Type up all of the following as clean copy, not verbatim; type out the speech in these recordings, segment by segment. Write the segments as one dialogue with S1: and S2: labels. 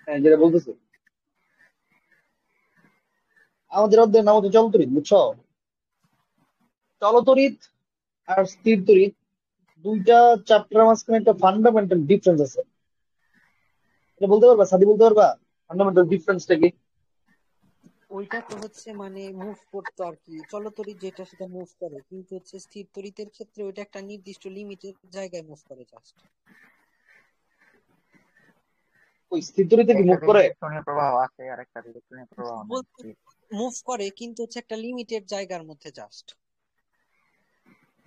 S1: হ্যাঁ, যেটা বলতেছি, আমাদের অধ্যায়ের নাম হচ্ছে চলতরিৎ, বুঝছো? চলতরিৎ আর স্থির তরিৎ দুইটা চ্যাপ্টার মাঝখানে একটা ফান্ডামেন্টাল ডিফারেন্স আছে। এটা বলতে পারবা, সাদি বলতে পারবা ফান্ডামেন্টাল ডিফারেন্সটা কি?
S2: ওইটা তো হচ্ছে মানে মুভ করতো আর কি, চলতরি যেটা সেটা মুভ করে, কিন্তু হচ্ছে স্থির তরিতের ক্ষেত্রে ওইটা একটা নির্দিষ্ট লিমিটেড জায়গায় মুভ করে জাস্ট।
S1: ওই স্থির তরিতে কি মুভ
S3: একটাতে
S1: করে?
S3: ইলেকট্রনের প্রবাহ আছে আর একটাতে ইলেকট্রনের প্রবাহ নাই।
S2: বলতে মুভ করে কিন্তু হচ্ছে একটা লিমিটেড জায়গার মধ্যে জাস্ট।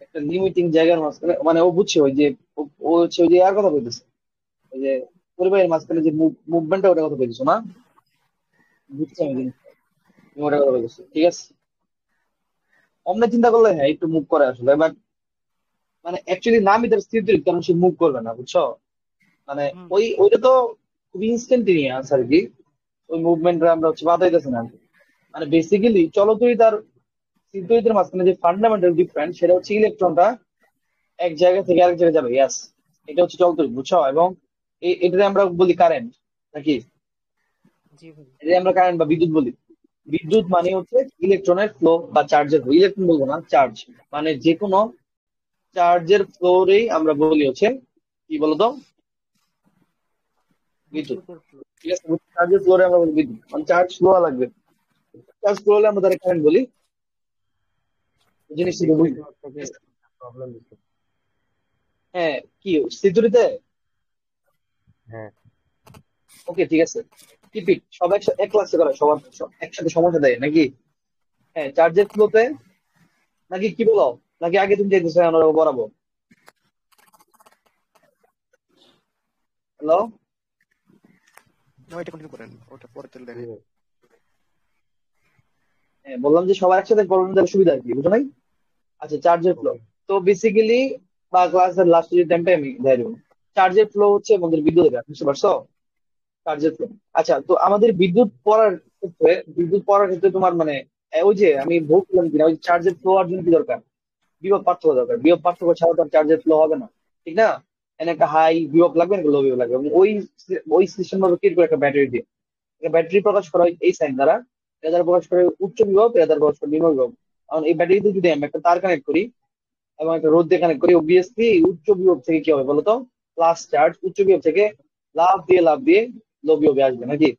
S1: একটা লিমিটিং জায়গার মাঝখানে, মানে ও বুঝছে ওই যে ও হচ্ছে ওই যে আর কথা বলতেছে, ওই যে পরিবাহের মাঝখানে যে মুভমেন্টটা, ওটা কথা বলছো না? বুঝছি
S2: জি
S1: আমি
S2: ভাই।
S1: জিনিসটা, তুমি ওটা কথা বলছো, ঠিক আছে। অমনে চিন্তা করলে হ্যাঁ একটু মুভ করে আসলে, বাট মানে অ্যাকচুয়ালি নামই তার স্থির তরিৎ, কারণ সে মুভ করবে না, বুঝছো? মানে
S2: হুম।
S1: ওইটা তো খুবই ইনস্ট্যান্টেনিয়াস আর কি। ওই মুভমেন্টটা আমরা হচ্ছে বাধাইতেছি না আর কি। মানে বেসিক্যালি চলতরিৎ আর স্থির তরিতের মাঝখানে যে ফান্ডামেন্টাল ডিফারেন্স, সেটা হচ্ছে ইলেকট্রনটা এক জায়গা থেকে আরেক জায়গায় যাবে, ইয়াস। এটা হচ্ছে চলতরিৎ, বুঝছো? এবং এটাতে আমরা বলি কারেন্ট, নাকি?
S2: জি ভাই।
S1: এটা আমরা কারেন্ট বা বিদ্যুৎ বলি। বিদ্যুৎ মানে হচ্ছে ইলেকট্রনের ফ্লো বা চার্জের ফ্লো, ইলেকট্রন বলবো না, চার্জ। মানে যে কোনো চার্জের ফ্লোরেই আমরা বলি হচ্ছে কি বলতো, বিদ্যুৎ।
S2: বিদ্যুতের ফ্লো।
S1: ঠিক আছে, চার্জের ফ্লোরে আমরা বলি বিদ্যুৎ, মানে চার্জ ফ্লো লাগবে। চার্জ ফ্লো হলে আমরা তার কারেন্ট বলি। জিনিসটা তো বুঝলি, ঠিক আছে?
S4: প্রবলেম দিচ্ছে।
S1: হ্যাঁ, কি স্থিতিতে?
S4: হ্যাঁ,
S1: ওকে, ঠিক আছে। টিপিট সব একসাথে এক ক্লাসে করে, সবার একসাথে সমস্যা দেয় নাকি? হ্যাঁ, চার্জের ফ্লোতে, নাকি কি বলো? নাকি আগে তুমি যেতেছো আমরা বরাবর? হ্যালো?
S5: না, এটা কন্টিনিউ করেন, ওটা পরে তেল
S4: জি
S5: দেখাই।
S4: ভাই।
S1: হ্যাঁ, বললাম যে সবার একসাথে পড়ানোর দ্বারা সুবিধা আর কি, বুঝো নাই? আচ্ছা, চার্জের ফ্লো।
S4: ওকে।
S1: তো বেসিক্যালি বা ক্লাসের লাস্ট যে টাইমটা আমি দেখাই দেবো। চার্জের ফ্লো হচ্ছে আমাদের বিদ্যুৎ, বুঝতে পারছো? চার্জের ফ্লো। আচ্ছা, তো আমাদের বিদ্যুৎ পড়ার ক্ষেত্রে তোমার মানে ওই যে আমি বলছিলাম কিনা, ওই চার্জের ফ্লো হওয়ার জন্য কি দরকার? বিভব পার্থক্য দরকার। বিভব পার্থক্য ছাড়া তো চার্জের ফ্লো হবে না, ঠিক না? এখানে একটা হাই বিভব লাগবে, একটা লো বিভব লাগবে, এবং ওই সিস্টেম ভাবে ক্রিয়েট করে একটা ব্যাটারি দিয়ে। একটা ব্যাটারি প্রকাশ করা হয় এই সাইন দ্বারা। এটা দ্বারা প্রকাশ করে উচ্চ বিভব, এটা দ্বারা প্রকাশ করে নিম্ন বিভব। কারণ এই ব্যাটারিতে যদি আমি একটা তার কানেক্ট করি এবং একটা রোদ দিয়ে কানেক্ট করি, অবভিয়াসলি উচ্চ বিভব থেকে কি হবে বলতো? প্লাস চার্জ উচ্চ বিভব থেকে লাভ দিয়ে লো বিভবে আসবে, নাকি?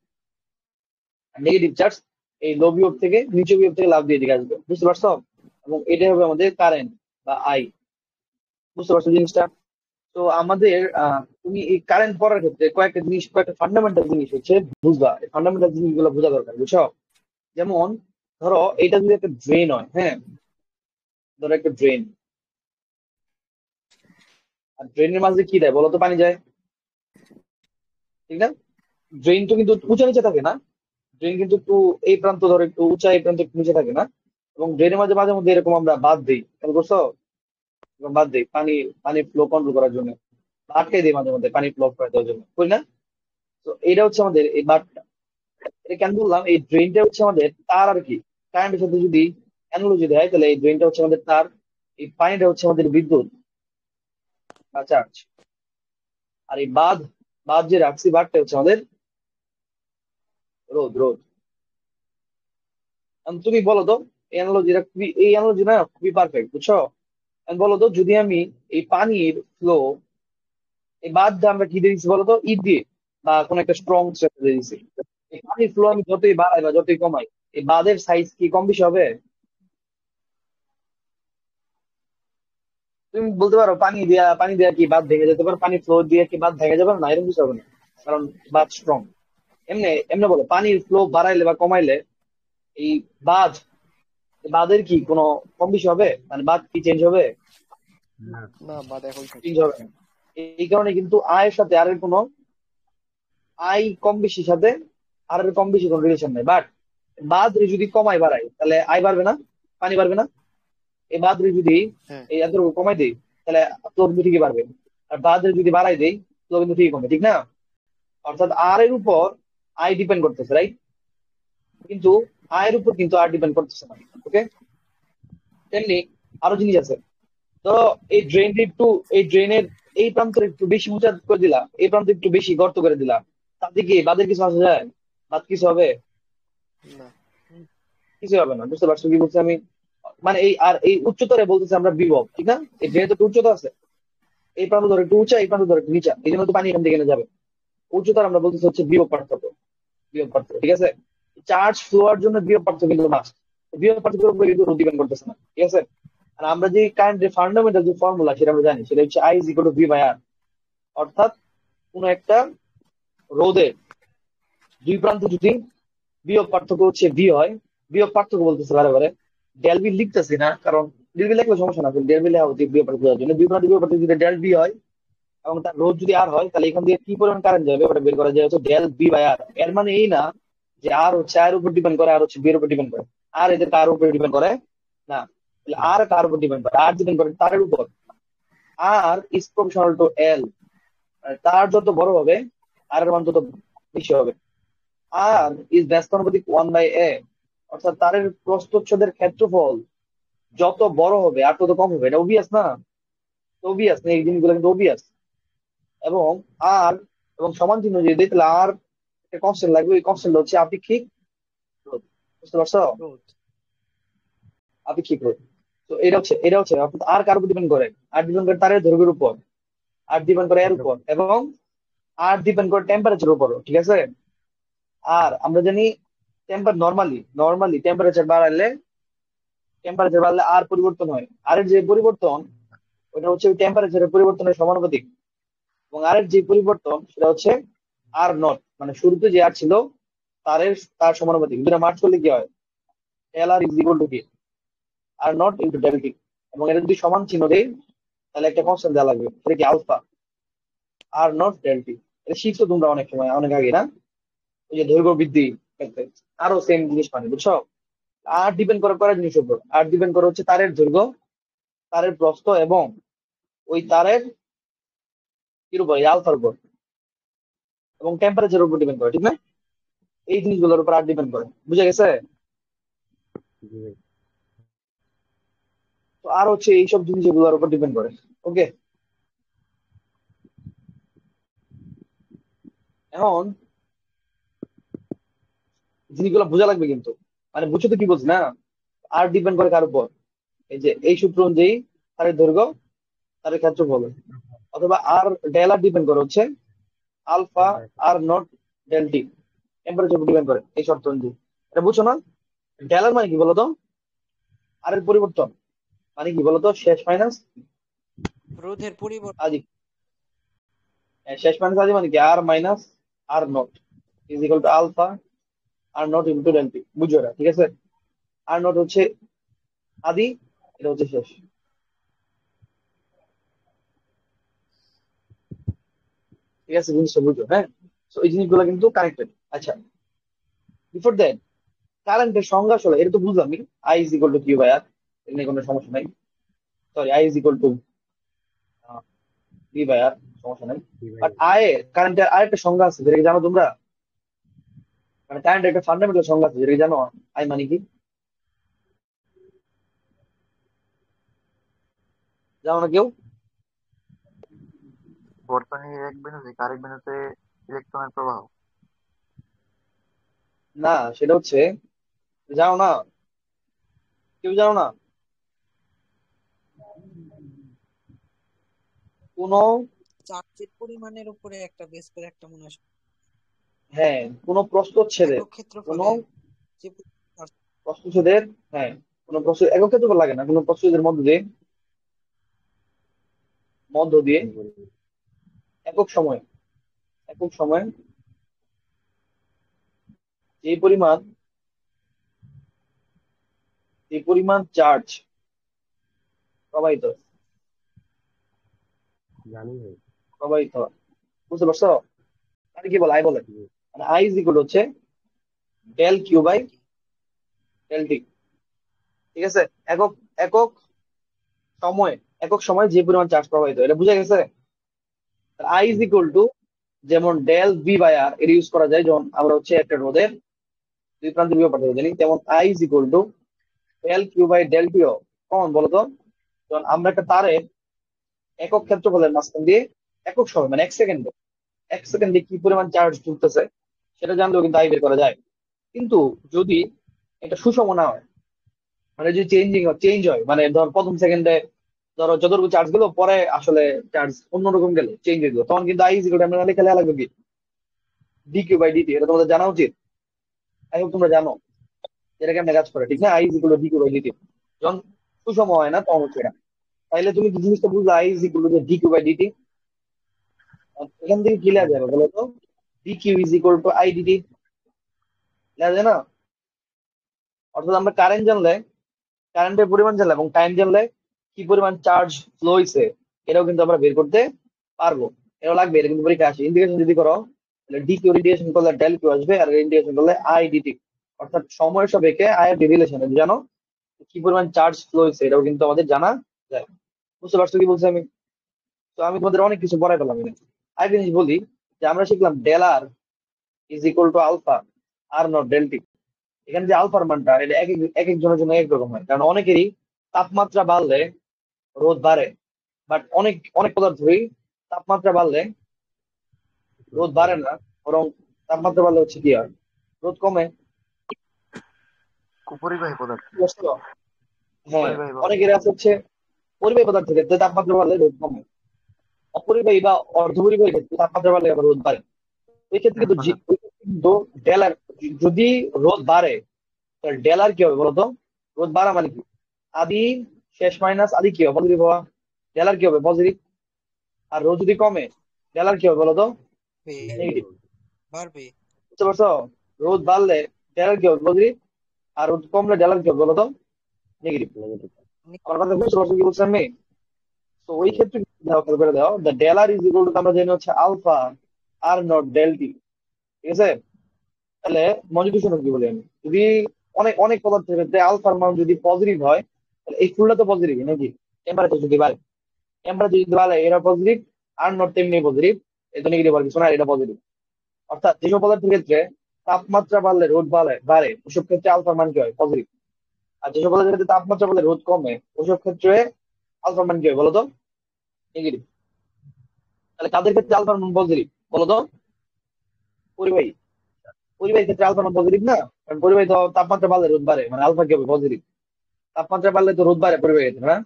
S1: নেগেটিভ চার্জ এই লো বিভব থেকে নিচু বিভব থেকে লাভ দিয়ে দিকে আসবে, বুঝতে পারছো? এবং এটাই হবে আমাদের কারেন্ট বা আই। বুঝতে পারছো জিনিসটা? তো আমাদের তুমি এই কারেন্ট পড়ার ক্ষেত্রে কয়েকটা ফান্ডামেন্টাল জিনিস হচ্ছে বুঝবা। ফান্ডামেন্টাল জিনিসগুলো বোঝা দরকার, বুঝছো? যেমন ধরো এটা যদি একটা ড্রেন হয়, হ্যাঁ, ধরো একটা ড্রেন, আর ড্রেনের মাঝে কি দেয় বলো তো? পানি যায়, ঠিক না? ড্রেন তো কিন্তু উঁচা নিচে থাকে না। ড্রেন কিন্তু একটু এই প্রান্ত ধরো একটু উঁচা, এই প্রান্ত একটু নিচে থাকে না। এবং ড্রেনের মাঝে মাঝে মধ্যে এরকম আমরা বাদ দিই, খেয়াল করছো? এরকম বাদ দিই পানি, পানি ফ্লো কন্ট্রোল করার জন্য। বা আটকে দিই মাঝে মধ্যে পানি ফ্লো করে দেওয়ার জন্য, করি না? তো এটা হচ্ছে আমাদের এই বাটটা। এটা কেন বললাম? এই ড্রেনটা হচ্ছে আমাদের তার আর কি। কারেন্টের সাথে যদি অ্যানালজি দেয়, তাহলে এই ড্রেনটা হচ্ছে আমাদের তার, এই পানিটা হচ্ছে আমাদের বিদ্যুৎ বা চার্জ। আর এই বাঁধ, বাঁধ যে রাখছি, বাঁধটা হচ্ছে আমাদের রোদ। এখন তুমি বলো তো, এই অ্যানালজি না খুবই পারফেক্ট, বুঝছো? এখন বলো তো, যদি আমি এই পানির ফ্লো, এই বাঁধটা আমরা কি দিয়ে দিচ্ছি বলো তো? ইট দিয়ে বা কোন একটা স্ট্রং দিয়ে দিচ্ছি। এই পানির ফ্লো আমি যতই বাড়াই বা যতই কমাই, এই বাঁধের সাইজ কি কম বেশি হবে? তুমি বলতে পারো পানি দিয়া কি বাঁধ ভেঙে যেতে পারে? পানি ফ্লো দিয়ে কি বাঁধ ভেঙে যাবে না? এরকম কিছু হবে না, কারণ বাঁধ স্ট্রং। এমনি এমনি বলো, পানির ফ্লো বাড়াইলে বা কমাইলে এই বাঁধ, বাঁধের কি কোনো কম বেশি হবে? মানে বাঁধ কি চেঞ্জ হবে?
S4: না।
S5: না, বাদ একই থাকে।
S1: চেঞ্জ হবে না। এই কারণে কিন্তু আয়ের সাথে আর এর কোনো, আই কম বেশির সাথে আর এর কম বেশি কোনো রিলেশন নেই। বাট বাঁধ যদি কমাই বাড়াই, তাহলে আয় বাড়বে না? পানি বাড়বে না? এই বাঁধ যদি
S5: হ্যাঁ।
S1: এই এত কমাই দেই, তাহলে ফ্লো কিন্তু ঠিকই বাড়বে। আর বাঁধ যদি বাড়াই দেই, ফ্লো কিন্তু ঠিকই কমবে, ঠিক না? অর্থাৎ আর এর উপর আই ডিপেন্ড করতেছে, রাইট? কিন্তু আয়ের উপর কিন্তু আর ডিপেন্ড করতেছে না। ওকে, তেমনি আরো জিনিস আছে। ধরো এই ড্রেনের এই প্রান্ত একটু বেশি উঁচা করে দিলা, এই প্রান্ত একটু বেশি গর্ত করে দিলা, তাতে কি বাদের কিছু আসা যায়? বাদ কিছু হবে?
S5: না।
S1: কিছু হবে না। বুঝতে পারছো কি বলছি আমি? মানে এই উচ্চতরে বলতেছে আমরা বিভব, ঠিক না? এই যেহেতু একটু উচ্চতা আছে, এই প্রান্ত ধরে একটু উঁচা, এই প্রান্ত ধরে একটু নিচা, এই জন্য তো পানি এখান থেকে যাবে। উচ্চতার আমরা বলতেছি হচ্ছে বিভব পার্থক্য। বিভব পার্থক্য, ঠিক আছে? চার্জ ফ্লোয়ার জন্য বিভব পার্থক্য কিন্তু না, বিভব পার্থক্যের উপরে কিন্তু ডিপেন্ড করতেছে না, ঠিক আছে? আর আমরা যে কারেন্টের ফান্ডামেন্টাল যে ফর্মুলা সেটা আমরা জানি, সেটা হচ্ছে I is equal to V by R. অর্থাৎ কোন একটা রোদের দুই প্রান্ত যদি বিভব পার্থক্য হচ্ছে ভি হয়, বিভব পার্থক্য বলতেছে বারে বারে, ডেল বি লিখতেছি না কারণ ডেল বি লিখলে সমস্যা না, ডেল বি লেখা উচিত বিভব পার্থক্য জন্য। দুই প্রান্ত বিভব পার্থক্য যদি ডেল বি হয় এবং তার রোধ যদি আর হয়, তাহলে এখান থেকে কি পরিমাণ কারেন্ট যাবে ওটা বের করা যায় হচ্ছে ডেল বি বাই আর। এর মানে এই না যে আর হচ্ছে আর উপর ডিপেন্ড করে, আর হচ্ছে বি এর উপর ডিপেন্ড করে, আর এদের কার উপর ডিপেন্ড করে না। তাহলে আর কার উপর ডিপেন্ড করে? আর ডিপেন্ড করে তারের উপর। আর ইজ প্রপোর্শনাল টু এল, তার যত বড় হবে আর এর মান তত বেশি হবে। আর ইজ ব্যস্তানুপাতিক 1/a, অর্থাৎ তারের প্রস্থচ্ছেদের ক্ষেত্রফল যত বড় হবে আর তত কম হবে। এটা ওবিয়াস না? ওবিয়াস না, এই জিনিসগুলো কিন্তু ওবিয়াস। এবং আর এবং সমান চিহ্ন যদি দিই তাহলে আর একটা কনস্ট্যান্ট লাগবে, ওই কনস্ট্যান্ট হচ্ছে আপেক্ষিক রোধ। বুঝতে পারছো?
S2: রোধ।
S1: আপেক্ষিক রোধ। তো এটা হচ্ছে অর্থাৎ আর কার উপর ডিপেন্ড করে? আর ডিপেন্ড করে তারের দৈর্ঘ্যের উপর, আর ডিপেন্ড করে এর উপর, এবং আর ডিপেন্ড করে টেম্পারেচার উপর, ঠিক আছে? আর আমরা জানি নর্মালি টেম্পারেচার বাড়লে আর পরিবর্তন হয়। আর এর যে পরিবর্তন ওটা হচ্ছে ওই টেম্পারেচারের পরিবর্তনের সমানুপাতিক, এবং আর এর যে পরিবর্তন সেটা হচ্ছে আর নট, মানে শুরুতে যে আর ছিল তার সমানুপাতিক। দুটা মার্চ করলে কি হয়? L R is equal to কি? R not into del T. এবং এটা যদি সমান চিহ্ন দেই তাহলে একটা কনস্ট্যান্ট দেওয়া লাগবে, সেটা কি? Alpha R not del T. এটা শিখছো তোমরা অনেক সময়, অনেক আগে না? ওই যে দৈর্ঘ্য বৃদ্ধি ক্ষেত্রে আরো সেম জিনিস, মানে বুঝছো? আর ডিপেন্ড করে কয়টা জিনিসের উপর? আর ডিপেন্ড করে হচ্ছে তারের দৈর্ঘ্য, তারের প্রস্থ, এবং ওই তারের কির উপর? এই আলফার উপর, এবং টেম্পারেচারের উপর ডিপেন্ড করে, ঠিক না? এই জিনিসগুলোর উপর আর ডিপেন্ড করে। বুঝে গেছে?
S4: জি ভাই।
S1: তো আর হচ্ছে এইসব জিনিস এগুলোর উপর ডিপেন্ড করে। ওকে, এখন জিনিসগুলো বোঝা লাগবে কিন্তু, মানে বুঝছো তো কি বলছি না? আর ডিপেন্ড করে কার উপর? এই যে এই সূত্র অনুযায়ী তারের দৈর্ঘ্য, তারের ক্ষেত্রফল, অথবা আর ডেল আর ডিপেন্ড করে হচ্ছে alpha R not del T, temperature উপর ডিপেন্ড করে এই শর্ত অনুযায়ী। এটা বুঝছো না? ডেল আর মানে কি বলতো? আর এর পরিবর্তন মানে কি বলতো? শেষ মাইনাস
S2: রোধের পরিবর্তন।
S1: আদি। শেষ মাইনাস আদি মানে কি? R minus R not is equal to alpha R not into del T. বুঝছো এটা? ঠিক আছে? আর নট হচ্ছে আদি, এটা হচ্ছে শেষ। ঠিক আছে? জিনিসটা বুঝো, হ্যাঁ? তো এই জিনিসগুলো কিন্তু কানেক্টেড। আচ্ছা, বিফোর দ্যাট কারেন্টের সংজ্ঞা আসলে এটা তো বুঝলামই, I is equal to Q by R, এর নিয়ে কোনো সমস্যা নাই। Sorry, I is equal to V by R, সমস্যা নাই।
S4: জি ভাই।
S1: বাট কারেন্টের আরেকটা সংজ্ঞা আছে, যেটা কি জানো তোমরা? মানে কারেন্টের একটা ফান্ডামেন্টাল সংজ্ঞা আছে, যেটা কি জানো? আই মানে কি জানো না কেউ?
S3: বর্তনীর এক বিন্দু থেকে আরেক বিন্দুতে ইলেকট্রনের প্রবাহ।
S1: না, সেটা হচ্ছে, জানো না? কেউ জানো না? কোন,
S2: চার্জের পরিমাণের উপরে একটা বেস করে একটা মনে হয়
S1: হ্যাঁ, কোন প্রস্থচ্ছেদের,
S2: একক
S1: কোন
S2: ক্ষেত্রফলে যে charge
S1: প্রস্থচ্ছেদের, হ্যাঁ, কোন প্রস্থ একক ক্ষেত্রফল লাগে না, কোন প্রস্থচ্ছেদের মধ্য দিয়ে একক সময় যে পরিমাণ চার্জ প্রবাহিত
S4: জানি ভাই।
S1: প্রবাহিত হয়। বুঝতে পারছো? মানে কি বলে? আই বলে,
S4: জি।
S1: মানে আই ইজ ইকুয়াল হচ্ছে del Q by del T. ঠিক আছে? একক একক সময় যে পরিমাণ চার্জ প্রবাহিত হয়, এটা বুঝা গেছে? আই ইজ ইকুয়াল টু, যেমন ডেল ভি বাই আর এটা ইউজ করা যায় যখন আমরা হচ্ছে একটা রোধের দুই প্রান্তের বিভব পাঠাতে জানি, তেমন I is equal to del Q by del টিও কমন বলতো? যখন আমরা একটা তারের একক ক্ষেত্রফলের মাঝখান দিয়ে একক সময়, মানে 1 সেকেন্ডে সেকেন্ডে কি পরিমাণ চার্জ ঢুকতেছে সেটা জানলেও কিন্তু আই বের করা যায়। কিন্তু যদি এটা সুষম না হয়, মানে যদি চেঞ্জ হয়, মানে ধর প্রথম সেকেন্ডে ধরো যতটুকু চার্জ গেলো, পরে আসলে চার্জ অন্যরকম গেল, চেঞ্জ হয়ে গেলো, তখন কিন্তু আই ইজ ইকুয়াল টু আমরা লিখে লাগবে কি ডিকিউ বাই ডিটি। এটা তোমাদের জানা উচিত। আই হোপ তোমরা জানো এটা কেমনে কাজ করে, ঠিক না? I is equal to d Q by d T যখন সুষম হয় না তখন হচ্ছে এটা। তাইলে তুমি কি জিনিসটা বুঝলে, I is equal to d Q by d T. এখান থেকে কি লেখা যাবে বলো তো? D Q is equal to I d T লেখা যায় না? অর্থাৎ আমরা কারেন্টের পরিমাণ জানলে এবং টাইম জানলে কি পরিমাণ চার্জ ফ্লো হয়েছে এটাও কিন্তু আমরা বের করতে পারবো। এটাও লাগবে, এটা কিন্তু পরীক্ষা আসে। ইন্টিগ্রেশন যদি করো তাহলে ডি কিউ ইন্টিগ্রেশন করলে ডেল কিউ আসবে, আর ইন্টিগ্রেশন করলে আই ডিটি। অর্থাৎ সময়ের সাপেক্ষে আই এর রিলেশন জানো, কি পরিমাণ চার্জ ফ্লো হয়েছে এটাও কিন্তু আমাদের জানা যায়। বুঝতে পারছো কি বলছি আমি? তো আমি তোমাদের অনেক কিছু পড়াই পেলাম এখানে। আরেকটা জিনিস বলি, যে আমরা শিখলাম del R is equal to alpha R not del T. এখানে যে আলফার মানটা এটা এক একজনের জন্য এক রকম হয়, কারণ অনেকেরই তাপমাত্রা বাড়লে রোদ বাড়ে, বাট অনেক অনেক পদার্থই তাপমাত্রা বাড়লে রোদ বাড়ে না, বরং তাপমাত্রা বাড়লে হচ্ছে কি হয়, রোদ কমে।
S3: পরিবাহী পদার্থ।
S1: বুঝতে পারছো? হ্যাঁ,
S3: পরিবাহী পদার্থ।
S1: অনেকের আছে হচ্ছে পরিবাহী পদার্থের ক্ষেত্রে তাপমাত্রা বাড়লে রোদ কমে, অপরিবাহী বা অর্ধপরিবাহী ক্ষেত্রে তাপমাত্রা বাড়লে আবার রোদ বাড়ে। ওই ক্ষেত্রে কিন্তু ওই ক্ষেত্রে কিন্তু ডেলার, যদি রোদ বাড়ে তাহলে ডেলার কি হবে বলতো? রোদ বাড়া মানে কি, আদি শেষ মাইনাস আদি কি হবে পজিটিভ হওয়া, ডেলার কি হবে পজিটিভ। আর রোদ যদি কমে ডেলার কি হবে বলতো? নেগেটিভ।
S2: বাড়বে।
S1: বুঝতে পারছো? রোদ বাড়লে ডেলার কি হবে পজিটিভ, আর রোদ কমলে ডেলার কি হবে বলতো? নেগেটিভ। আমার কথা বুঝতে পারছো কি বলছি আমি? তো ওই ক্ষেত্রে খেয়াল করে দাও, the del R is equal to আমরা জানি হচ্ছে alpha R not del T. ঠিক আছে? তাহলে মনোযোগ শোনো কি বলি আমি, যদি অনেক অনেক পদার্থের ক্ষেত্রে আলফার মান যদি পজিটিভ হয় তাহলে এই ফুলটা তো পজিটিভ নাকি? টেম্পারেচার যদি বাড়ে, টেম্পারেচার যদি বাড়ে এটা পজিটিভ, আর নট তেমনি পজিটিভ, এটা নেগেটিভ আর কিছু না, এটা পজিটিভ। অর্থাৎ যেসব পদার্থের ক্ষেত্রে তাপমাত্রা বাড়লে রোদ বাড়ে বাড়ে ওইসব ক্ষেত্রে আলফার মান কি হয় পজিটিভ। আর যেসব পদার্থের ক্ষেত্রে তাপমাত্রা বাড়লে রোদ কমে ওইসব ক্ষেত্রে আলফার মান কি হয় বলতো? নেগেটিভ। তাহলে কাদের ক্ষেত্রে আলফার মান পজিটিভ বলতো? পরিবাহী। পরিবাহীর ক্ষেত্রে আলফার মান পজিটিভ না, কারণ পরিবাহী তো তাপমাত্রা বাড়লে রোদ বাড়ে, মানে আলফা কি হবে পজিটিভ। তাপমাত্রা বাড়লে তো রোদ বাড়ে পরিবাহী ক্ষেত্রে না,